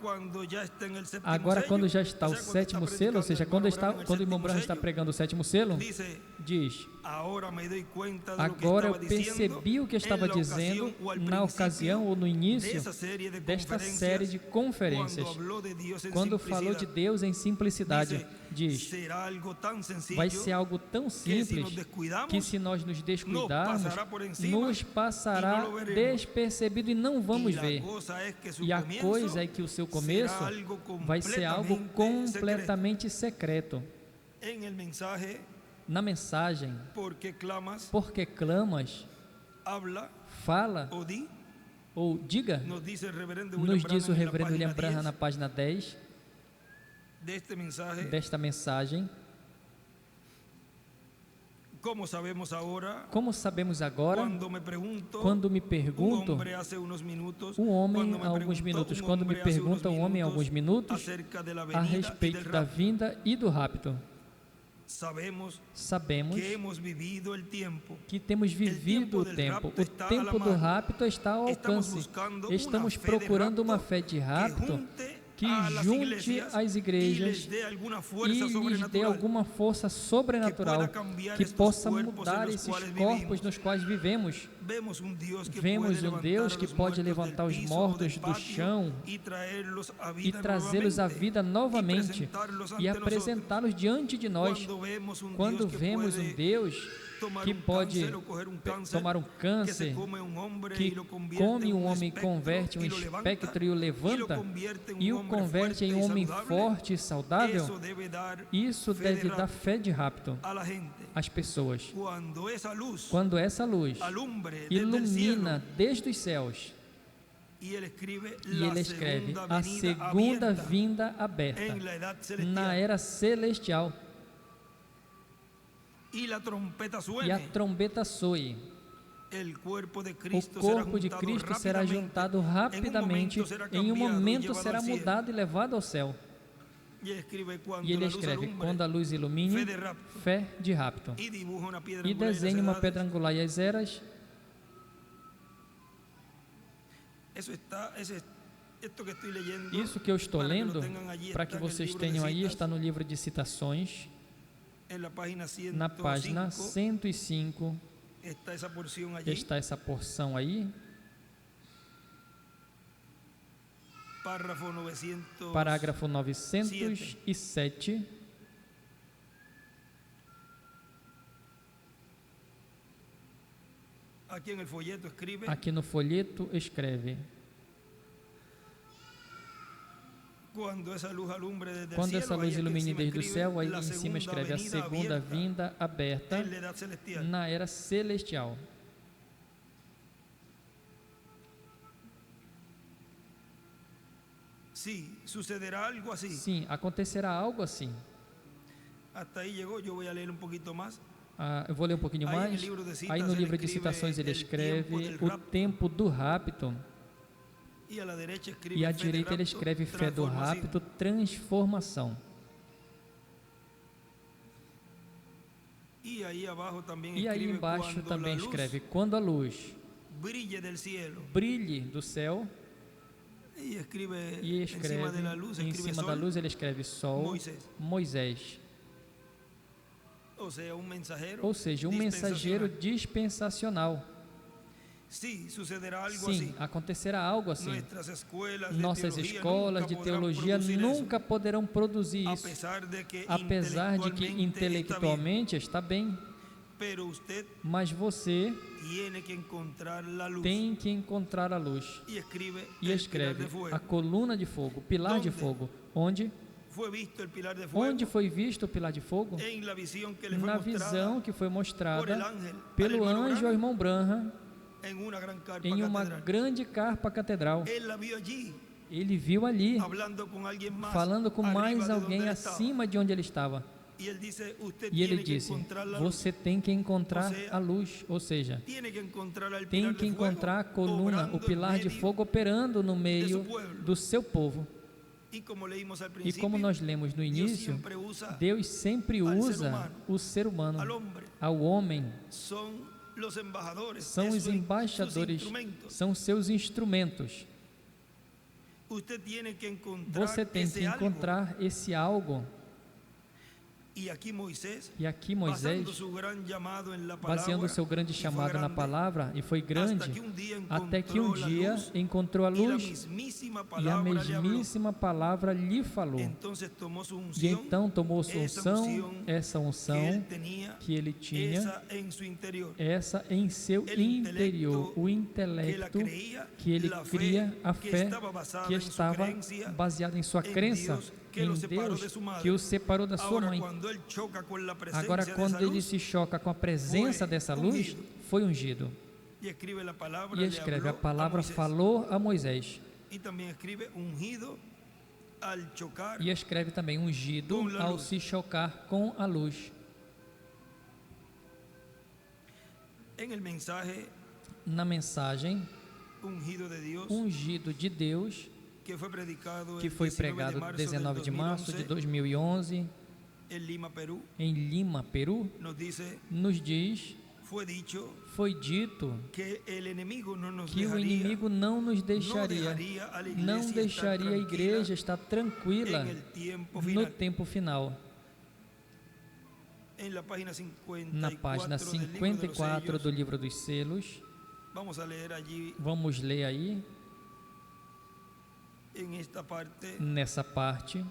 quando já está o sétimo selo, ou seja, quando o irmão Branham está pregando o sétimo selo, diz: agora eu percebi o que estava dizendo na ocasião ou no início desta série de conferências, quando falou de Deus em simplicidade. Diz: vai ser algo tão simples que, se nós nos descuidarmos, nos passará despercebido e não vamos ver. E a coisa é que o seu começo vai ser algo completamente secreto. Na mensagem, porque clamas, fala ou diga, nos diz o reverendo William Branham na página 10 desta mensagem. Como sabemos agora, quando me pergunto, um homem há alguns minutos, quando me pergunta um homem há alguns minutos a respeito da vinda e do rapto, sabemos que temos vivido o tempo. O tempo do rapto está ao alcance. Estamos procurando uma fé de rapto que junte as igrejas e lhes dê alguma força sobrenatural que possa mudar esses corpos nos quais vivemos. Vemos um Deus que pode levantar os mortos do chão e trazê-los à vida novamente e apresentá-los diante de nós. Quando vemos um Deus que pode tomar um câncer, que come um homem, converte um espectro e o levanta, e o converte em um homem forte e saudável, isso deve dar fé de rapto às pessoas. Quando essa luz ilumina desde os céus, e ele escreve a segunda vinda aberta na era celestial, e a trombeta soe. O corpo de Cristo será juntado rapidamente, em um momento será mudado e levado ao céu. E ele escreve: quando a luz ilumine, fé de rapto. E desenha uma pedra angular e as eras. Isso que eu estou lendo, para que vocês tenham aí, está no livro de citações, na página 105, está essa porção aí, parágrafo 907, aqui no folheto escreve: quando essa luz ilumine desde o céu, aí em cima escreve a segunda vinda aberta na era celestial. Sim, acontecerá algo assim. Eu vou ler um pouquinho mais. Aí no livro de citações ele escreve o tempo do rapto. E à direita ele escreve fé do rapto, transformação. E aí embaixo também escreve: quando a luz brilhe do céu. E escreve em cima da luz ele escreve sol, Moisés. ou seja, um mensageiro dispensacional. Sim, acontecerá algo assim. Nossas escolas de teologia nunca poderão produzir isso, apesar de que intelectualmente está bem. Mas você tem que encontrar a luz. E escreve a coluna de fogo, o pilar de fogo. Onde foi visto o pilar de fogo? Na visão que foi mostrada pelo anjo ao irmão Branham em uma grande carpa catedral. Ele viu ali, falando com mais alguém acima de onde ele estava. E ele disse: você tem que encontrar a luz, ou seja, tem que encontrar a coluna, o pilar de fogo operando no meio do seu povo. E como nós lemos no início, Deus sempre usa o ser humano, ao homem. São os embaixadores, são seus instrumentos. Você tem que encontrar esse algo. E aqui Moisés, baseando o seu grande chamado na palavra, e foi grande, até que um dia encontrou a luz e a mesmíssima palavra lhe falou. E então tomou sua unção, essa unção que ele tinha, essa em seu interior, o intelecto que ele cria, a fé que estava baseada em sua crença em Deus, que o separou da sua mãe. Agora, quando ele se choca com a presença dessa luz, foi ungido. E escreve: a palavra falou a Moisés. E escreve também: ungido ao se chocar com a luz. Na mensagem, ungido de Deus, que foi pregado 19 de março de 2011 em Lima, Peru, nos diz: foi dito que o inimigo não nos deixaria, não deixaria a igreja estar tranquila no tempo final. Na página 54 do livro dos selos, vamos ler aí. Nessa parte,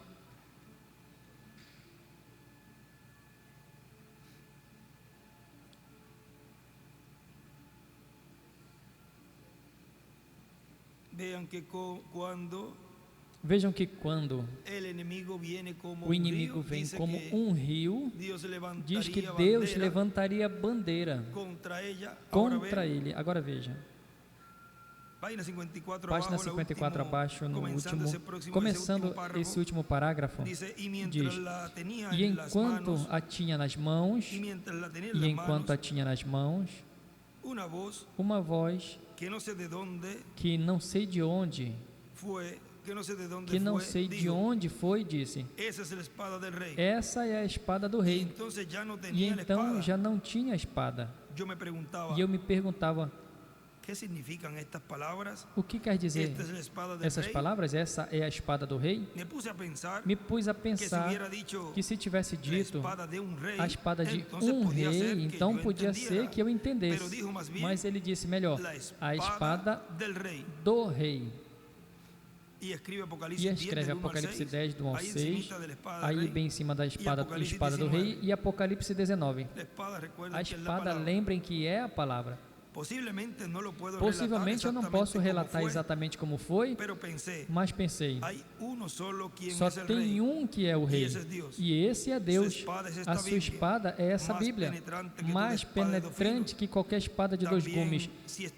vejam que quando o inimigo vem como um rio, diz que Deus levantaria bandeira contra ele. Agora veja. Página 54 abaixo, no último, começando esse último parágrafo, diz: e enquanto a tinha nas mãos, uma voz que não sei de onde foi, disse: essa é a espada do rei. E então já não tinha espada. E eu me perguntava: o que quer dizer essas palavras? Essa é a espada do rei? Me pus a pensar que se tivesse dito a espada de um rei, então podia ser que eu entendesse. Mas ele disse melhor: a espada do rei. E escreve Apocalipse 10, do 1 ao 6, aí bem em cima da espada do rei, e Apocalipse 19. A espada, lembrem que é a palavra. Possivelmente eu não posso relatar exatamente como foi, mas pensei: só tem um que é o rei, e esse é Deus. A sua espada é essa Bíblia, mais penetrante que qualquer espada de dois gumes.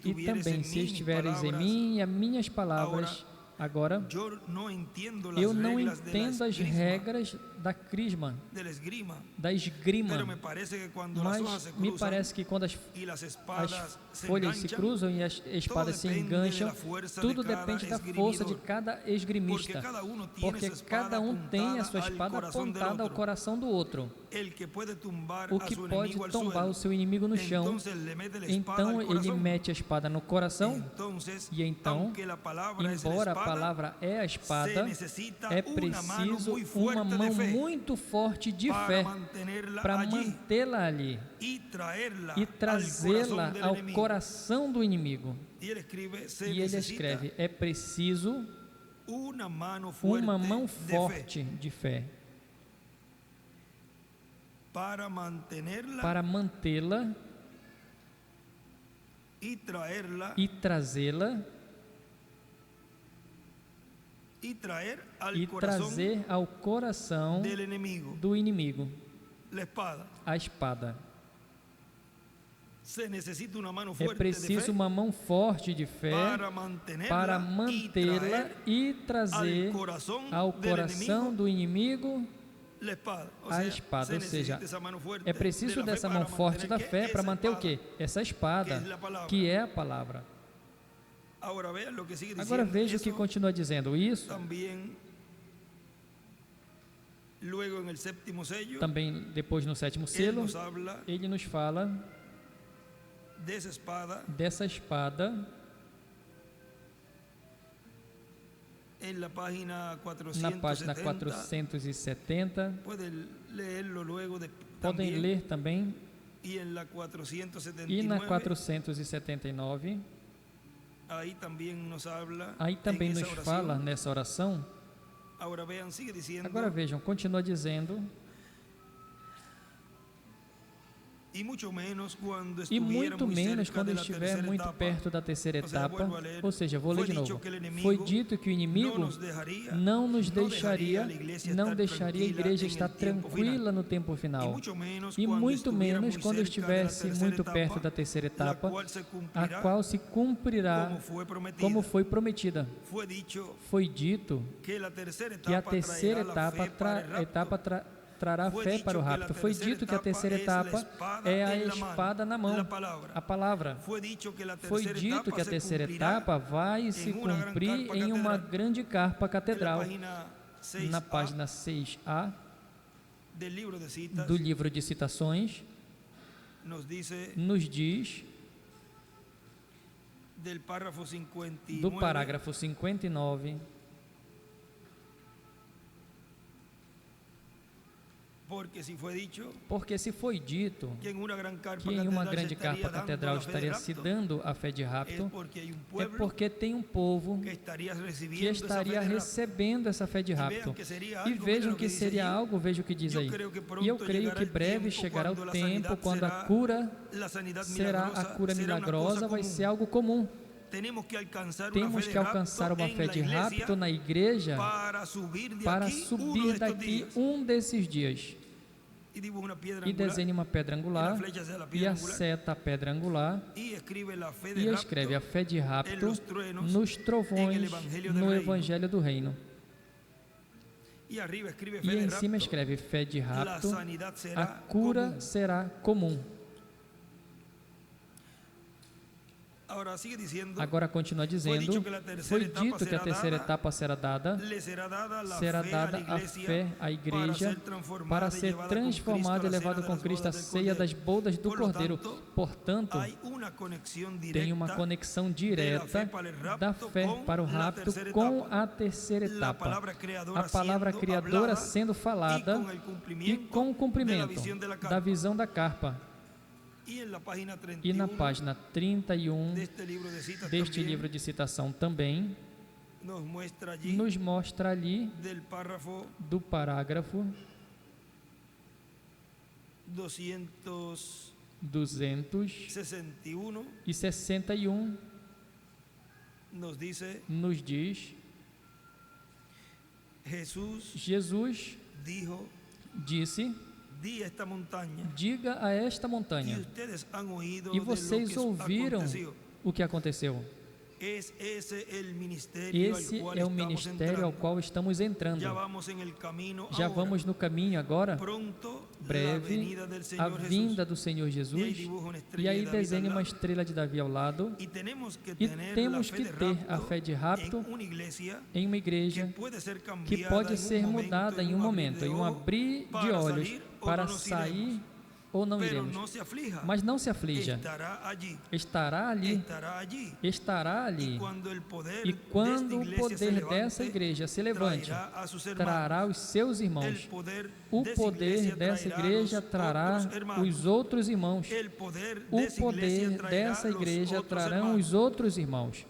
E também, se estiveres em mim e as minhas palavras. Agora, eu não entendo as regras da crisma, da esgrima, mas me parece que quando as folhas se cruzam e as espadas se engancham, tudo depende da força de cada esgrimista, porque cada um tem a sua espada apontada ao coração do outro. O que pode tombar o seu inimigo no chão, então ele mete a espada no coração, e então, embora a palavra é a espada, é preciso uma mão muito forte de fé para mantê-la ali e trazê-la ao coração do inimigo. E ele escreve: é preciso uma mão forte de fé para mantê-la e trazê-la e trazer ao coração do inimigo a espada. É preciso uma mão forte de fé para mantê-la e trazer ao coração do inimigo a espada. Ou seja, é preciso dessa mão forte da fé para manter o quê? Essa espada, que é a palavra. Agora veja o que continua dizendo isso. Também depois no sétimo selo, ele nos fala dessa espada na página 470. Podem ler também. E na 479. Aí também nos fala nessa oração. Agora vejam, continua dizendo: e muito menos quando estiver muito perto da terceira etapa. Ou seja, vou ler de novo. Foi dito que o inimigo não nos deixaria, não deixaria a igreja estar tranquila no tempo final. E muito menos quando estivesse muito perto da terceira etapa, a qual se cumprirá como foi prometida. Foi dito que a terceira etapa trará fé para o rapto. Foi dito que a terceira etapa é a espada na mão, a palavra. Foi dito que a terceira etapa vai se cumprir em uma grande carpa catedral. Na página 6a do livro de citações, nos diz, do parágrafo 59, porque se foi dito que em uma grande carpa catedral estaria se dando a fé de rapto, é porque tem um povo que estaria recebendo essa fé de rapto. E vejam que seria algo, veja o que diz aí. E eu creio que breve chegará o tempo quando a cura será a cura milagrosa, vai ser algo comum. Temos que alcançar uma fé de rapto na igreja para subir daqui um desses dias. E desenha uma pedra angular e a seta a pedra angular e escreve a fé de rapto nos trovões no Evangelho do Reino. E em cima escreve fé de rapto, a cura será comum. Agora continua dizendo: foi dito que a terceira etapa será dada a fé à igreja para ser transformada e levada com Cristo à ceia das bodas do Cordeiro. Portanto, tem uma conexão direta da fé para o rapto com a terceira etapa. A palavra criadora sendo falada e com o cumprimento da visão da carpa. E na página 31 deste livro de citação também nos mostra ali do parágrafo 261 nos diz: Jesus disse: diga a esta montanha. E vocês ouviram o que aconteceu. Esse é o ministério ao qual estamos entrando. Já vamos no caminho agora. Breve, a vinda do Senhor Jesus. E aí desenha uma estrela de Davi ao lado. E temos que ter a fé de rapto em uma igreja que pode ser mudada em um momento, em um abrir de olhos, para sair ou não iremos. Mas não se aflija. Estará ali. E quando o poder dessa igreja se levante, trará os seus irmãos. O poder dessa igreja trará os outros irmãos. O poder dessa igreja trarão os outros irmãos.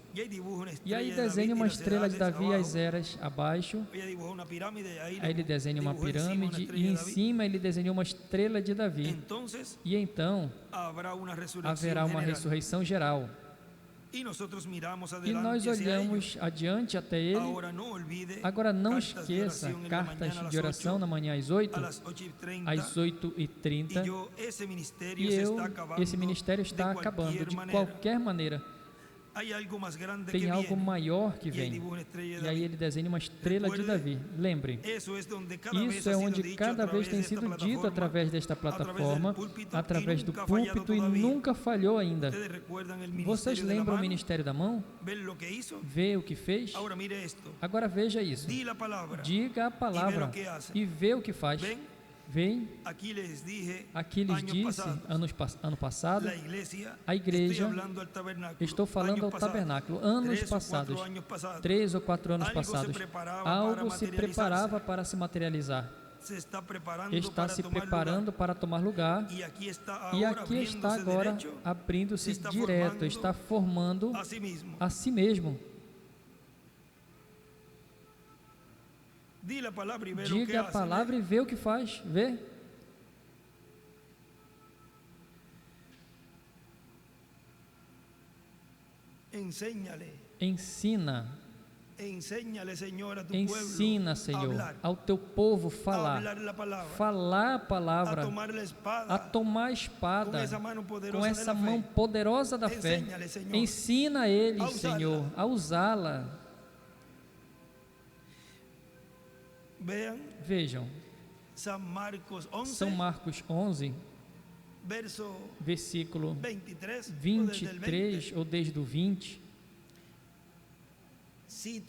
E aí desenha uma estrela de Davi às eras abaixo. Aí ele desenha uma pirâmide e em cima ele desenha uma estrela de Davi. E então haverá uma ressurreição geral. E nós olhamos adiante até ele. Agora não esqueça, cartas de oração na manhã às 8h30. Esse ministério está acabando de qualquer maneira. Tem algo maior que vem. E aí ele desenha uma estrela de Davi. Lembre, isso é onde cada vez tem sido dito através desta plataforma, através do púlpito, e nunca falhou ainda. Vocês lembram o ministério da mão? Vê o que fez? Agora veja isso. Diga a palavra e vê o que faz. Vem, aqui lhes disse ano passado, a igreja, estou falando ao tabernáculo, anos passados, 3 ou 4 anos passados, algo se preparava para se materializar, está se preparando para tomar lugar, e aqui está agora abrindo-se direto, está formando a si mesmo. Diga a palavra e vê o que faz. Vê. Ensina. Ensina, Senhor, ao teu povo falar a palavra, a tomar a espada com essa mão poderosa da fé. Ensina eles, Senhor, a usá-la. Vejam, São Marcos 11, versículo 23, ou desde o 20. Se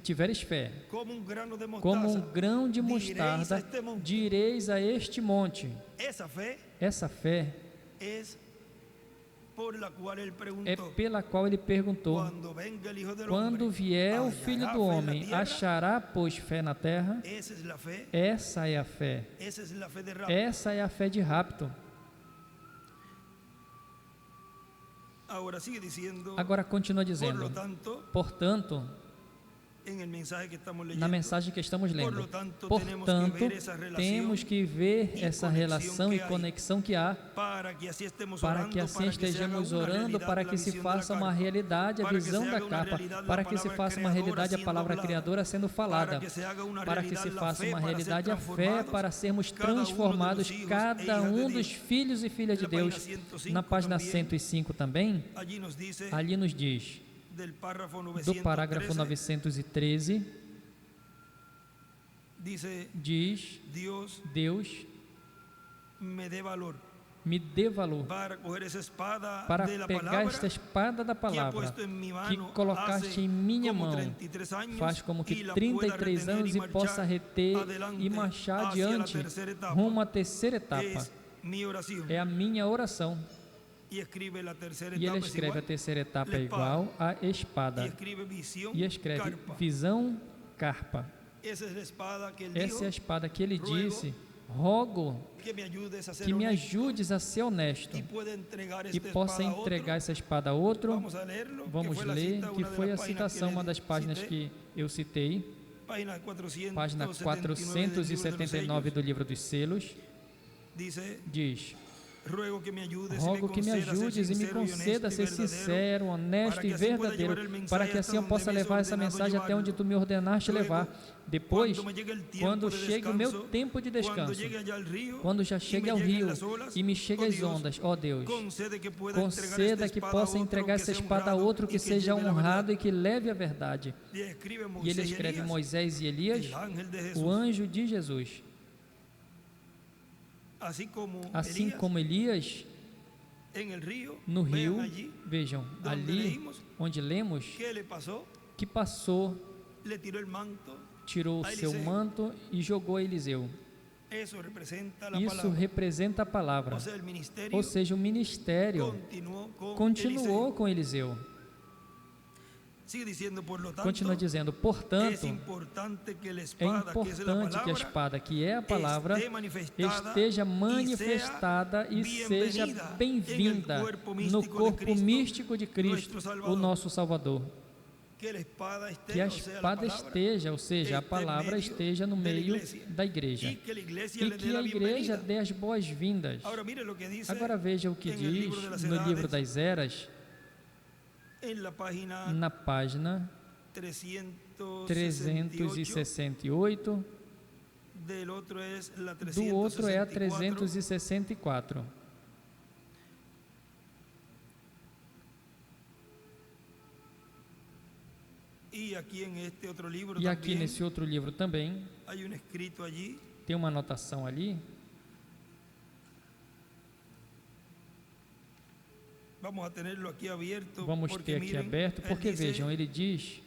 tiveres fé, como um grão de mostarda, direis a este monte. Essa fé é pela qual ele perguntou: quando vier o Filho do Homem, achará, pois, fé na terra? Essa é a fé. Essa é a fé de rapto. Agora continua dizendo: portanto, na mensagem que estamos lendo, portanto, temos que ver essa relação e conexão que há, para que assim estejamos orando, para que se faça uma realidade a visão da capa, para que se faça uma realidade a palavra criadora sendo falada, para que se faça uma realidade a fé, para sermos transformados, cada um dos filhos e filhas de Deus. Na página 105 também, ali nos diz, do parágrafo 913, diz: Deus me dê valor para pegar esta espada da palavra que colocaste em minha mão. Faz como que 33 anos e possa reter e marchar adiante rumo à terceira etapa. É a minha oração. E ele escreve: a terceira etapa é igual à espada. E escreve visão, carpa. Essa é a espada que ele disse: rogo que me ajudes a ser honesto e possa entregar essa espada a outro. Vamos ler, que foi a citação, uma das páginas que eu citei, página 479 do livro dos selos. Diz: rogo que me ajudes e me conceda ser sincero, honesto e verdadeiro, para que assim eu possa levar essa mensagem até onde tu me ordenaste levar. Depois, quando chegue o meu tempo de descanso, quando já chegue ao rio e me chegue às ondas, ó Deus, conceda que possa entregar essa espada a outro que seja honrado e que leve a verdade. E ele escreve Moisés e Elias, o anjo de Jesus. Assim como Elias no rio, vejam, ali onde lemos que passou, tirou o seu manto e jogou a Eliseu. Isso representa a palavra. Ou seja, o ministério continuou com Eliseu. Continua dizendo, portanto, é importante que a espada, que é a palavra, esteja manifestada e seja bem-vinda no corpo místico de Cristo, o nosso Salvador. Que a espada esteja, ou seja, a palavra esteja no meio da igreja. E que a igreja dê as boas-vindas. Agora veja o que diz no livro das Eras, na página 368, do outro é a 364. E aqui nesse outro livro também tem uma anotação ali. Vamos ter aqui aberto, porque vejam, ele diz,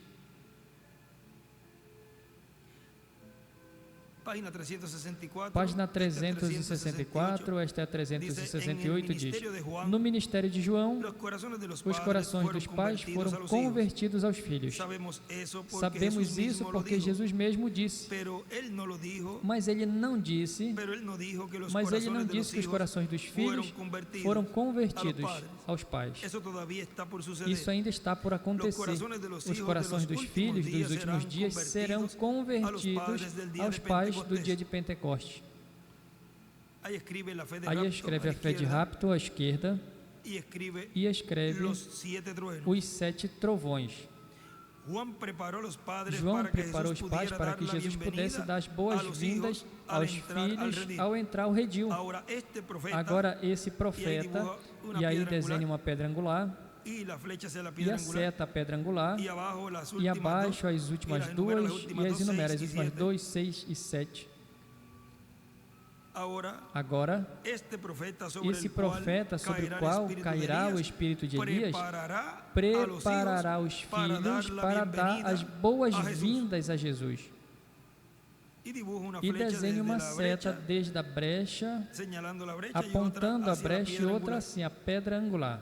página 364, esta é a 368, diz: no ministério de João, os corações dos pais foram convertidos aos filhos. Sabemos isso porque Jesus mesmo disse. Mas ele não disse que os corações dos filhos foram convertidos aos pais. Isso ainda está por acontecer. Os corações dos filhos dos últimos dias serão convertidos aos pais do dia de Pentecostes. Aí escreve a fé de rapto à esquerda e escreve os 7 trovões. João preparou os pais para que Jesus pudesse dar as boas-vindas aos filhos ao entrar ao redil. Agora esse profeta, e aí desenha uma pedra angular, e a seta a pedra angular, e abaixo as últimas duas, e as enumera, as últimas 2, 6 e 7. Agora, esse profeta sobre o qual cairá o espírito de Elias, preparará os filhos para dar as boas-vindas a Jesus. E desenha uma seta desde a brecha, apontando a brecha, e outra assim, a pedra angular.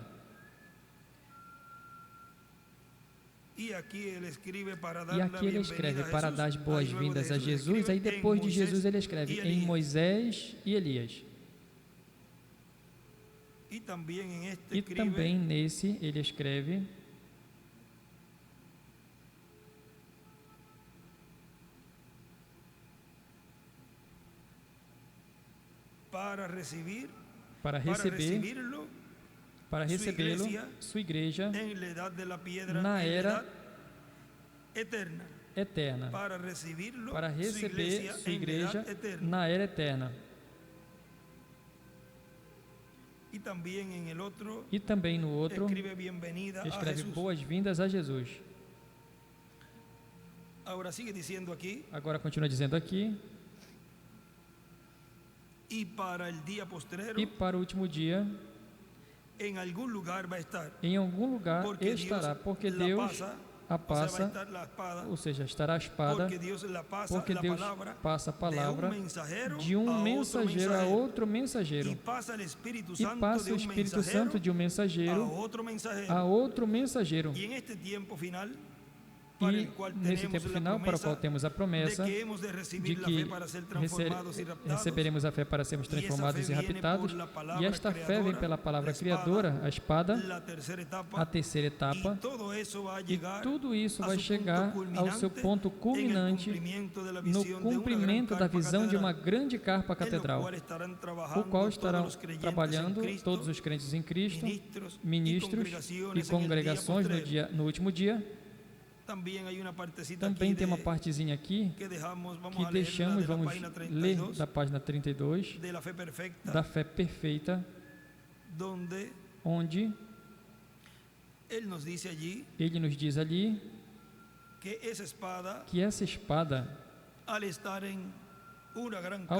E aqui ele escreve para dar as boas-vindas a Jesus. Aí depois de Jesus ele escreve em Moisés e Elias. E também nesse ele escreve para recebê-lo, sua igreja, na era eterna. Para receber sua igreja na era eterna. E também no outro, escreve boas-vindas a Jesus. Agora continua dizendo aqui. E para o último dia, em algum lugar estará, porque Deus a passa, ou seja, estará a espada, porque Deus passa a palavra de um mensageiro a outro mensageiro, e passa o Espírito Santo de um mensageiro a outro mensageiro. E nesse tempo final, para o qual temos a promessa de que receberemos a fé para sermos transformados e raptados, e esta fé vem pela palavra criadora, a espada, a terceira etapa, e tudo isso vai chegar ao seu ponto culminante no cumprimento da visão de uma grande carpa catedral, o qual estarão trabalhando todos os crentes em Cristo, ministros e congregações no último dia. Também tem uma partezinha aqui que deixamos, vamos ler da página 32, da fé perfeita, onde ele nos diz ali que essa espada, ao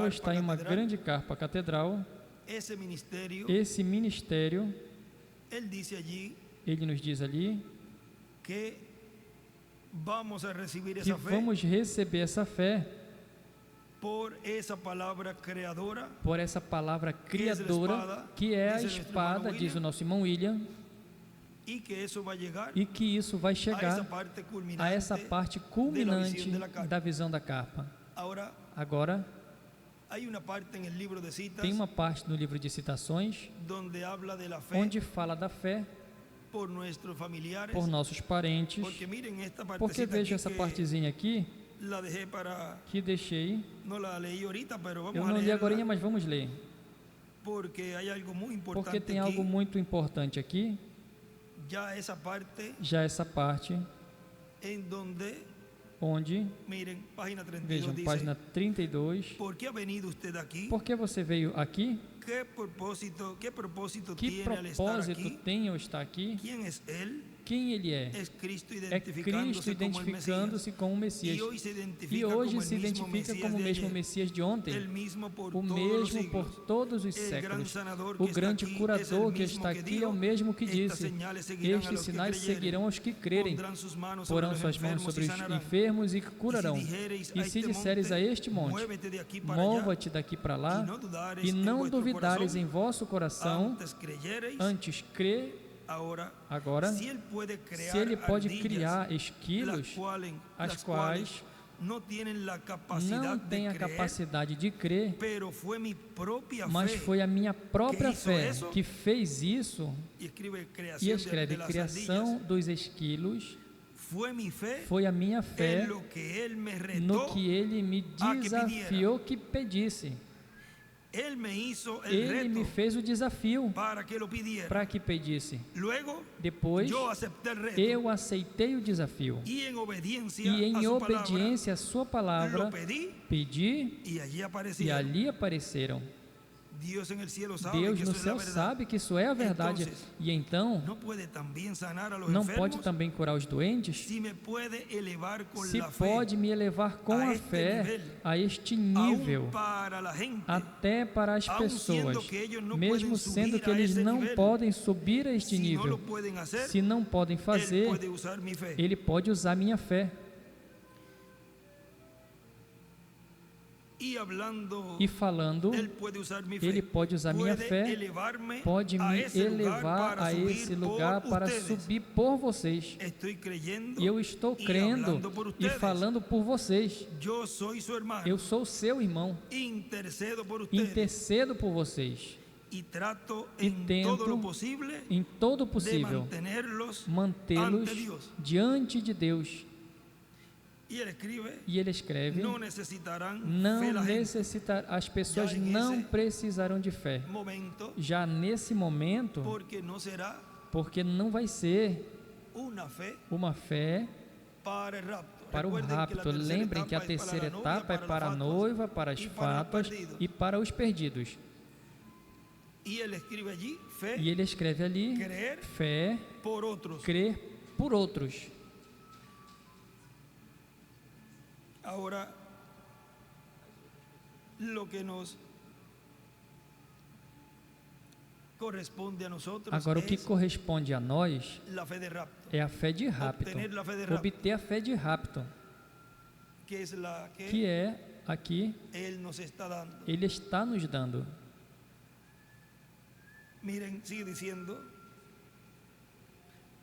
estar em uma grande carpa catedral, esse ministério, ele nos diz ali que vamos receber essa fé por essa palavra criadora, que é a espada, diz o nosso irmão William, e que isso vai chegar a essa parte culminante da visão da carpa. Agora, tem uma parte no livro de citações onde fala da fé por nossos parentes, porque veja essa partezinha aqui que deixei, eu não li agora, mas vamos ler, porque tem algo muito importante aqui, já essa parte onde, vejam, página 32, por que você veio aqui? Que propósito tem eu estar aqui? Quem ele é? É Cristo identificando-se como o Messias. E hoje se identifica como o mesmo Messias de ontem, o mesmo por todos os séculos. O grande curador que está aqui é o mesmo que disse: estes sinais seguirão aos que crerem, porão suas mãos sobre os enfermos e curarão. E se disseres a este monte: mova-te daqui para lá, e não duvidares em vosso coração, antes crê. Agora, se ele pode criar esquilos, as quais não têm a capacidade de crer, mas foi a minha própria fé que fez isso, e escreve criação dos esquilos. Foi a minha fé no que ele me desafiou que pedisse. Ele me fez o desafio para que pedisse. Depois, eu aceitei o desafio. E em obediência à sua palavra, pedi, e ali apareceram. Deus no céu sabe que isso é a verdade. E então, não pode também curar os doentes? Se pode me elevar com a fé a este nível, até para as pessoas, mesmo sendo que eles não podem subir a este nível, se não podem fazer, ele pode usar minha fé. E falando, ele pode usar minha fé, pode me elevar a esse lugar para subir por vocês. E eu estou crendo e falando por vocês. Eu sou seu irmão. Intercedo por vocês. E tento, em todo o possível, mantê-los diante de Deus. E ele escreve: as pessoas não precisarão de fé. Já nesse momento, porque não vai ser uma fé para o rapto. Lembrem que a terceira etapa é para a noiva, para as fatas e para os perdidos. E ele escreve ali: fé, crer por outros. Agora, o que corresponde a nós é a fé de rapto, obter a fé de rapto, que é aqui, ele está nos dando. Miren, sigue dizendo: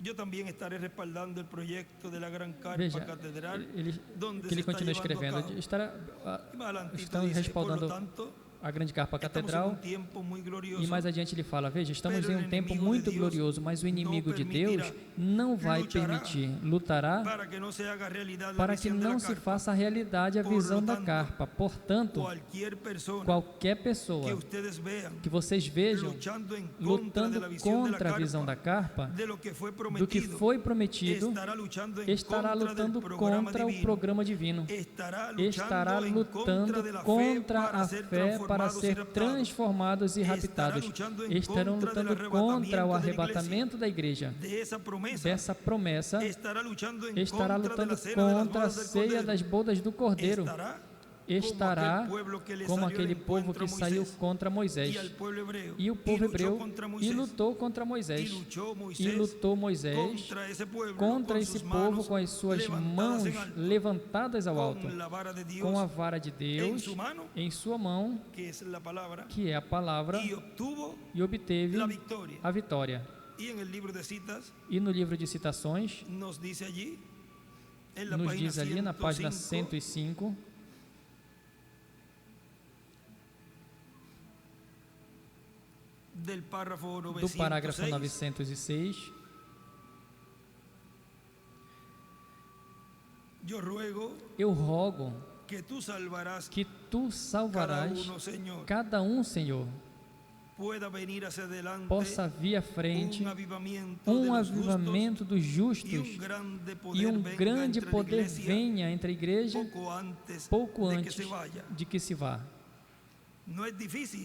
eu também estarei respaldando o projeto da Gran Carpa Catedral. Ele continua escrevendo: estamos respaldando a grande carpa catedral. E mais adiante ele fala: veja, estamos em um tempo muito glorioso, mas o inimigo de Deus não vai permitir, lutará para que não se faça a realidade a visão da carpa. Portanto, qualquer pessoa que vocês vejam lutando contra a visão da carpa, do que foi prometido, estará lutando contra o programa divino, estará lutando contra a fé para ser transformados e raptados, estarão lutando contra o arrebatamento da igreja, dessa promessa, estará lutando contra a ceia das bodas do Cordeiro, estará como aquele povo que saiu contra Moisés. E o povo hebreu e lutou contra Moisés. E lutou Moisés contra esse povo com as suas mãos levantadas ao alto, com a vara de Deus em sua mão, que é a palavra, e obteve a vitória. E no livro de Citações, nos diz ali na página 105, do parágrafo 906, eu rogo que tu salvarás cada um, Senhor, possa vir à frente um avivamento dos justos e um grande poder venha entre a igreja pouco antes de que se vá.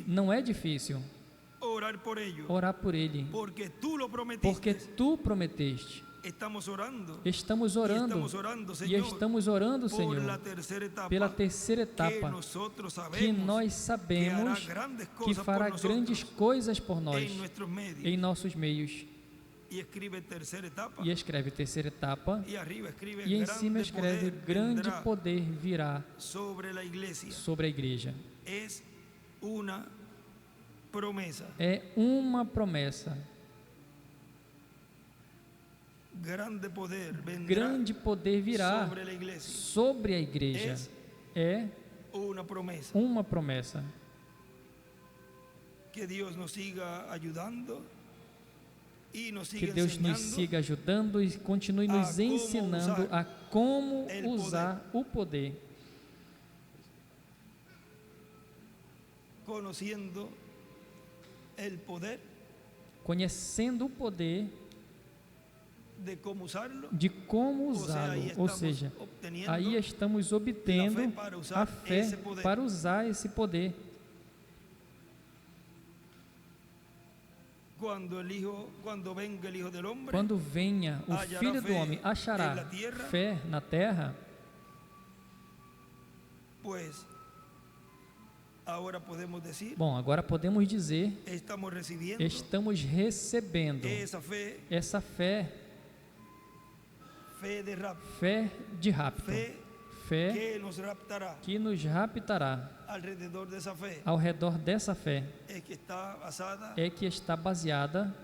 Não é difícil orar por ele, porque tu prometeste. Estamos orando, Senhor, pela terceira etapa, que nós sabemos que fará grandes coisas por nós, em nossos meios. E escreve terceira etapa, e em cima escreve grande poder virá sobre a igreja. É uma promessa. Grande poder virá sobre a igreja. É uma promessa. Que Deus nos siga ajudando e continue nos ensinando a como usar o poder. Conhecendo o poder de como usá-lo, ou seja, aí estamos obtendo a fé para usar esse poder. Quando venha o Filho do Homem, achará fé na terra? Bom, agora podemos dizer, estamos recebendo essa fé de rapto, fé que nos raptará. Ao redor dessa fé é que está baseada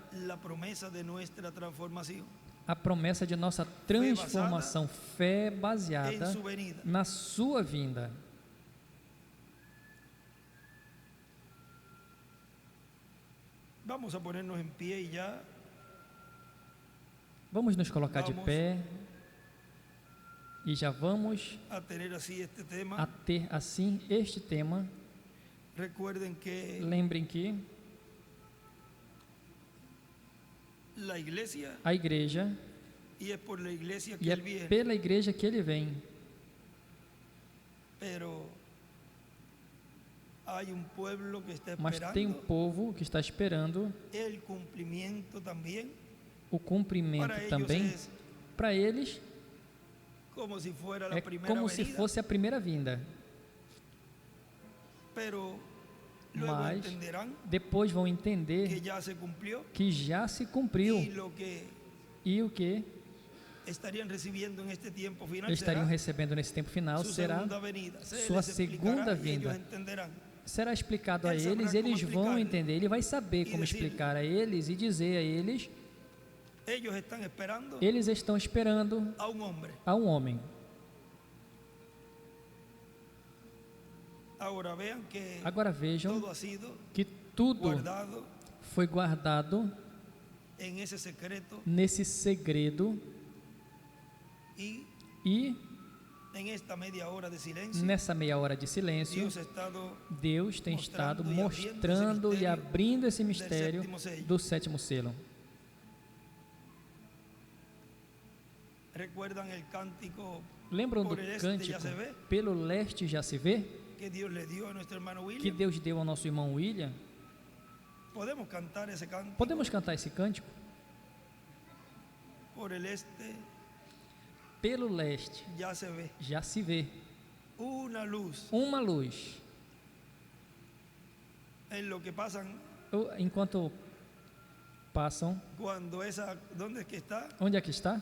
a promessa de nossa transformação, fé baseada na sua vinda. Vamos nos colocar de pé e já vamos a ter assim este tema. Lembrem que a igreja, e é pela igreja que ele vem. Mas tem um povo que está esperando o cumprimento também. Para eles é como se fosse a primeira vinda. Mas depois vão entender que já se cumpriu. E o que estariam recebendo nesse tempo final será sua segunda vinda. Será explicado a eles, eles vão entender. Ele vai saber como explicar a eles e dizer a eles. Eles estão esperando a um homem. Agora vejam que tudo foi guardado nesse segredo e nessa meia hora de silêncio, Deus tem estado mostrando e abrindo esse mistério do sétimo selo. Lembram do cântico Pelo Leste Já Se Vê? Que Deus deu ao nosso irmão William? Podemos cantar esse cântico? Pelo leste já se vê. Uma luz. Enquanto passam. Onde é que está?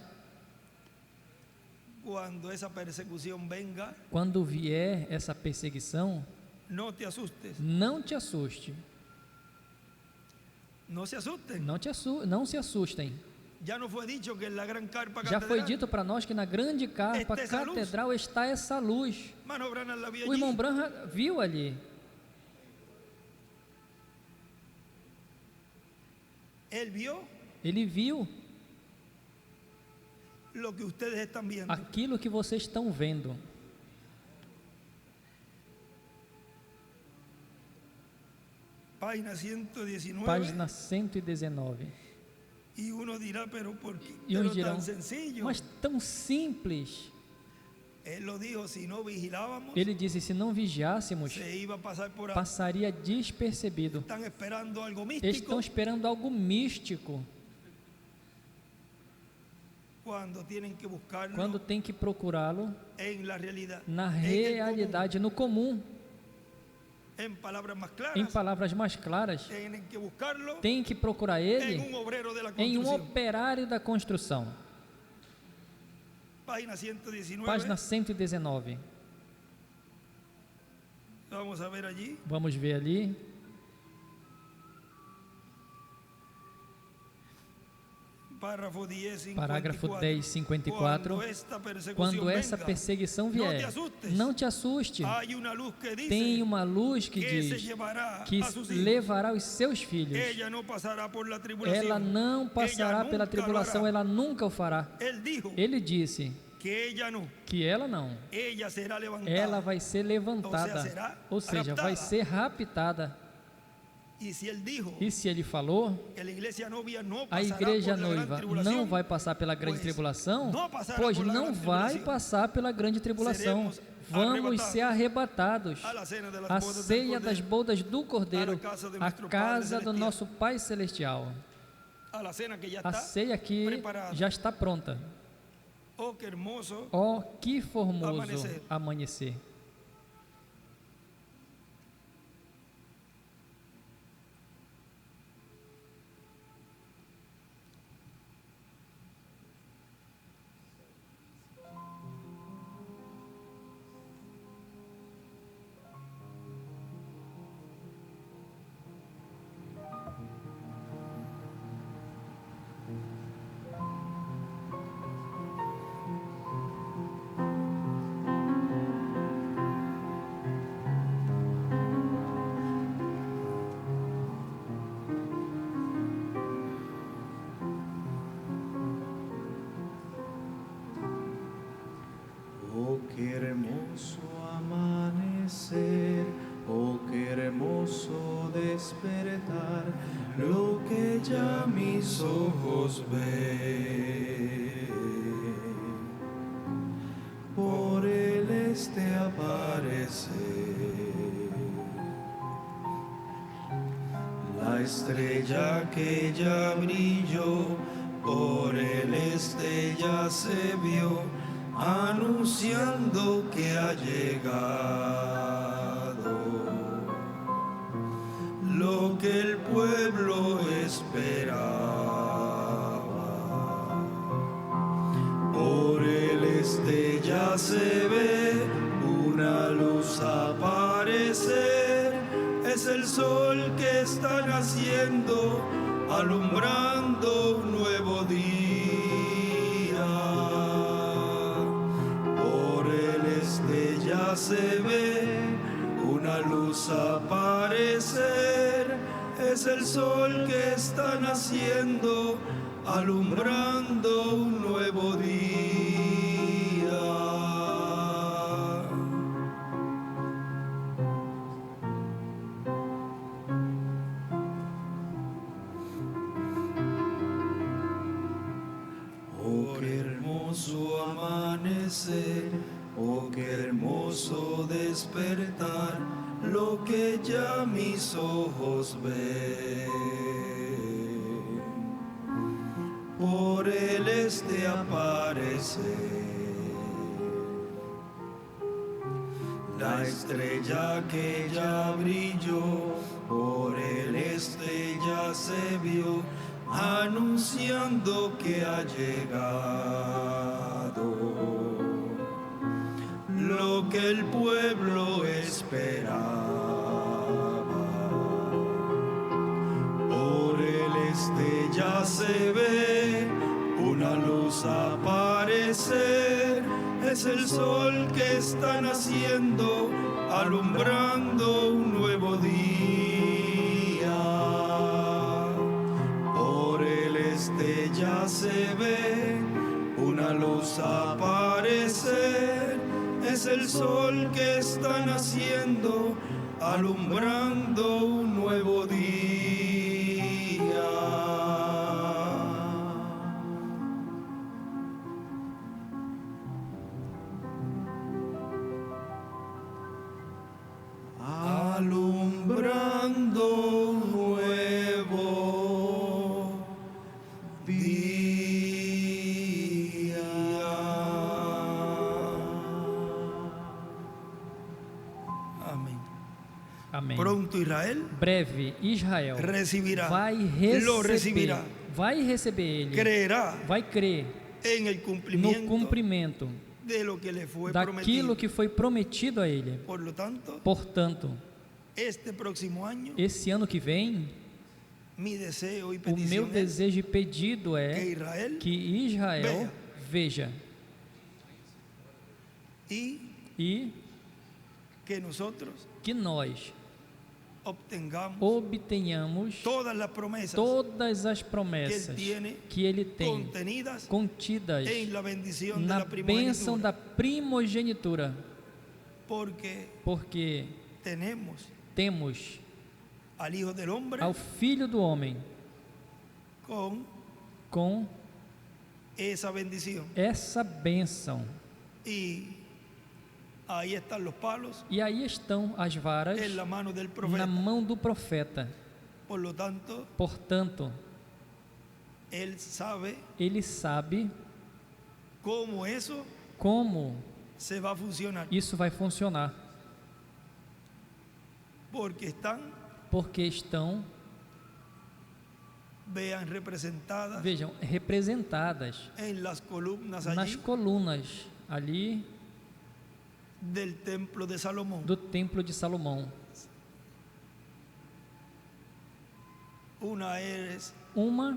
Quando vier essa perseguição, não te assuste. Não se assustem. Já foi dito para nós que na grande carpa catedral está essa luz. O irmão Branham viu ali. Ele viu aquilo que vocês estão vendo. Página 119. E uns dirão, mas tão simples. Ele disse, se não vigiássemos, passaria despercebido. Estão esperando algo místico. Quando tem que procurá-lo na realidade, no comum. Em palavras mais claras, tem que procurar ele em um operário da construção. Página 119. Vamos ver ali. Parágrafo 10, 54. Quando essa perseguição vier, não te assuste. Tem uma luz que diz que levará os seus filhos. Ela não passará pela tribulação, ela nunca o fará. Ele disse que ela não. Ela vai ser levantada, ou seja, vai ser raptada. E se ele falou, a igreja noiva não vai passar pela grande tribulação, pois não vai passar pela grande tribulação. Vamos ser arrebatados à ceia das bodas do Cordeiro, à casa do nosso Pai Celestial. A ceia que já está pronta. Oh, que formoso amanhecer! Despertar lo que ya mis ojos ven, por el este aparecer, la estrella que ya brilló, por el este ya se vio, anunciando que ha llegado lo que el pueblo esperaba. Por el este ya se ve una luz aparecer, es el sol que está naciendo, alumbrando un nuevo día. Por el este ya se ve una luz aparecer, es el sol que está naciendo, alumbrando un nuevo día. Oh, qué hermoso amanecer, oh, qué hermoso despertar, lo que ya mis ojos ven. Por el este aparecer, estrella que ya brilló, por el este ya se vio, anunciando que ha llegado lo que el pueblo esperaba. Por el este ya se ve una luz aparecer, es el sol que está naciendo, alumbrando un nuevo día. Por el este ya se ve una luz aparecer, es el sol que está naciendo, alumbrando un nuevo día. Alumbrando un nuevo día. Amén. Amém. Pronto Israel Breve Israel recibirá, vai lo receber, recibirá, vai receber ele, creerá vai crer en el no cumplimiento cumprimento de lo que le fue daquilo prometido. que foi prometido a ele. Por lo tanto, Portanto, este próximo año, esse ano que vem, mi deseo y o meu petición es desejo e pedido que é Israel que Israel veja y e que nosotros que nós obtenhamos todas las promesas todas as promessas que ele tem contidas en la bendición de na la bênção da primogenitura. primogenitura, Porque temos al Hijo del Hombre ao Filho do Homem com esa bendición. essa bênção. Y ahí están los palos E aí estão as varas en la mano del na profeta. mão do profeta. Por lo tanto, Portanto, él sabe ele sabe cómo eso como se va a funcionar. isso vai funcionar. Porque están, vean, representadas, vejam, representadas en las columnas nas allí colunas ali del templo de Salomón. do Templo de Salomão. Una es Uma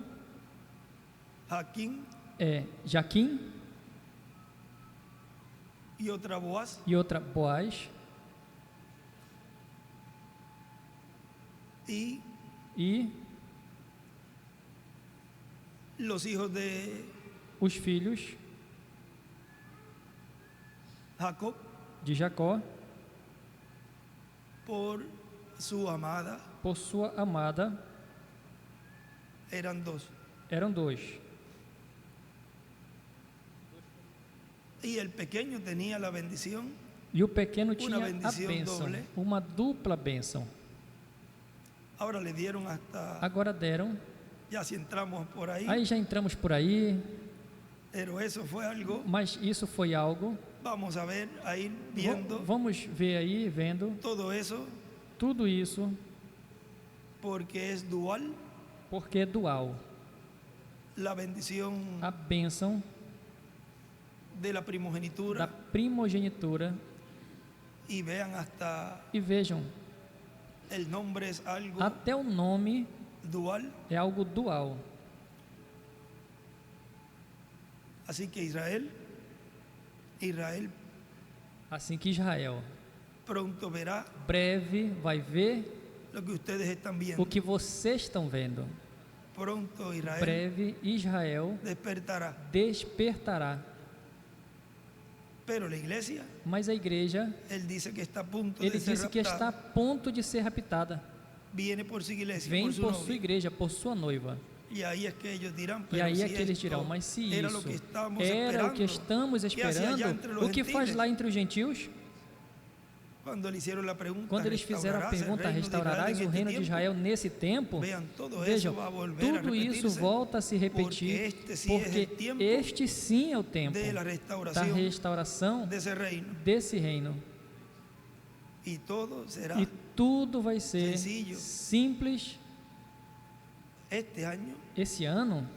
Jaquín é Jaquim y otra Boaz. e outra Boaz. Y los hijos de os filhos Jacob de Jacó por su amada por sua amada eran dos. eram dois. Y el pequeño tenía la bendición, E o pequeno tinha a bendição bênção, doble. uma dupla bênção. ahora le dieron hasta, Agora deram. ya si entramos por ahí, Aí já entramos por aí, pero eso fue algo, mas isso foi algo. vamos a ver, a ir viendo Vamos ver aí, vendo todo eso, tudo isso, porque es dual porque é dual. la bendición A bênção de la da primogenitura. primogenitura. Y vean, hasta E vejam, el nombre es algo até o nome dual. é algo dual. Así que Israel Assim que Israel pronto verá breve vai ver lo que ustedes están o viendo. que vocês estão vendo. Pronto Israel Breve Israel despertará. Pero la iglesia, Mas a igreja, él dice que está a punto ele de ser disse que está a raptada. ponto de ser raptada. Viene por su iglesia, Vem por su por sua novia. igreja, por sua noiva. Y ahí es que ellos dirán, E pero aí si é que eles esto dirão, mas se era isso lo que estamos era o que esperando, estamos ¿qué hacía allá entre esperando, los o que faz gentiles? lá entre os gentios? Cuando le hicieron la pregunta, Quando eles fizeram a pergunta, restaurarás o reino de Israel nesse tempo? Vean, todo Vejam, eso va a volver a tudo isso repetirse, volta a se repetir, porque este sim é o tempo de la da restauración restauração de ese reino. desse reino. E tudo vai ser simples. Esse ano,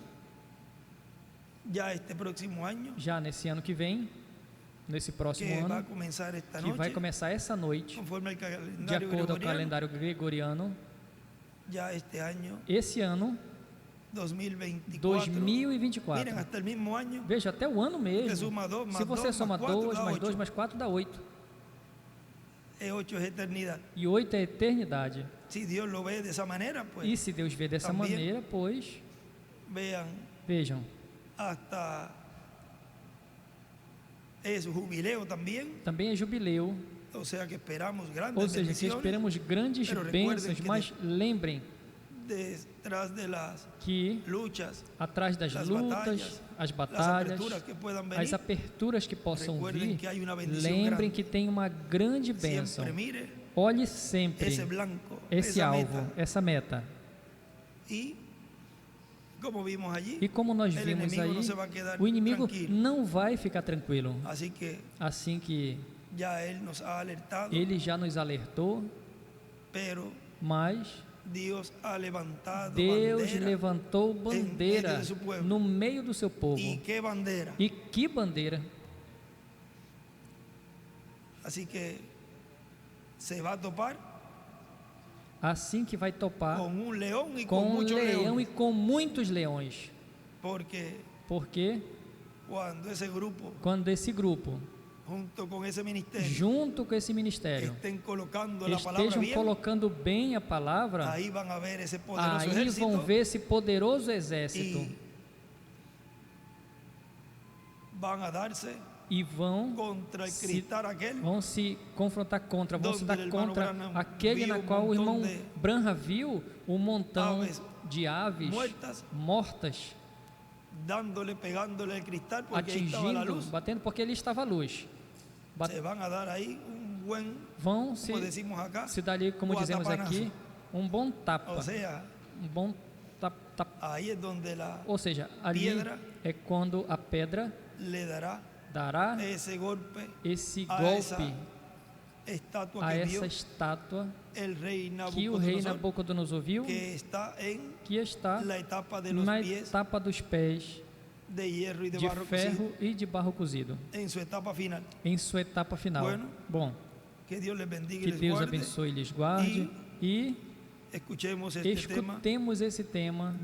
já nesse ano que vem, nesse próximo ano, que vai começar essa noite, de acordo com o calendário gregoriano, esse ano, 2024. Veja, até o ano mesmo. Se você soma 2 mais 2 mais 4 dá 8. E 8 é eternidade. E se Deus vê dessa maneira, pois vejam, também é jubileu. Ou seja, que esperamos grandes bênçãos, mas lembrem que atrás das lutas, as batalhas, as aperturas que possam vir, lembrem que tem uma grande bênção. Olhe sempre esse alvo, essa meta. E como nós vimos aí, o inimigo não vai ficar tranquilo. Assim que ele já nos alertou, mas Deus levantou bandeira no meio do seu povo. E que bandeira! Assim que vai topar com um leão e com muitos leões. Porque quando esse grupo junto com esse ministério estejam colocando bem a palavra, aí vão ver esse poderoso exército e vão se confrontar contra, vão se dar contra aquele na qual o irmão Branham viu um montão de aves mortas, atingindo, batendo, porque ele estava à luz. Vão se dar ali, como dizemos aqui, um bom tapa. Um bom tapa. Ou seja, ali é quando a pedra dará esse golpe a essa estátua que o rei Nabucodonosor viu, que está na etapa dos pés de ferro e de barro cozido, em sua etapa final. Bom, que Deus abençoe e lhes guarde, e escutemos esse tema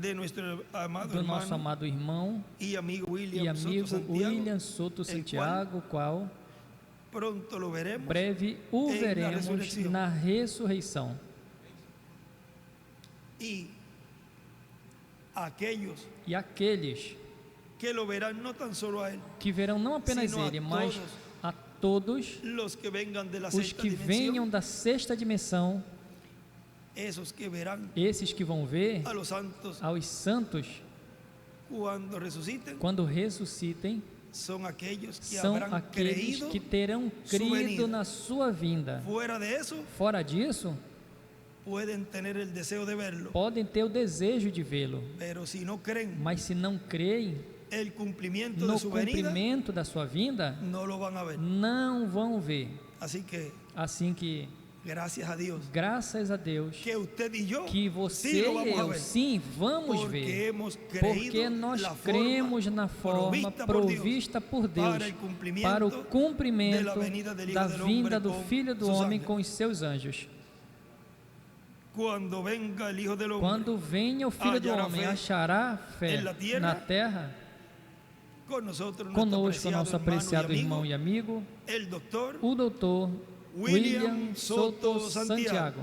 do nosso amado irmão e amigo William Soto Santiago, qual breve o veremos na ressurreição. E aqueles que verão não apenas ele, mas a todos os que venham da sexta dimensão, esses que vão ver aos santos quando ressuscitem, são aqueles que terão crido na sua vinda. Fora disso, podem ter o desejo de vê-lo, mas se não creem no cumprimento da sua vinda, não vão ver. Assim que graças a Deus que você e eu sim vamos ver, porque nós cremos na forma provista por Deus para o cumprimento da vinda do Filho do Homem com os seus anjos. Quando venha o Filho do Homem, achará fé na terra? Conosco, nosso apreciado irmão e amigo, o doutor William Soto Santiago.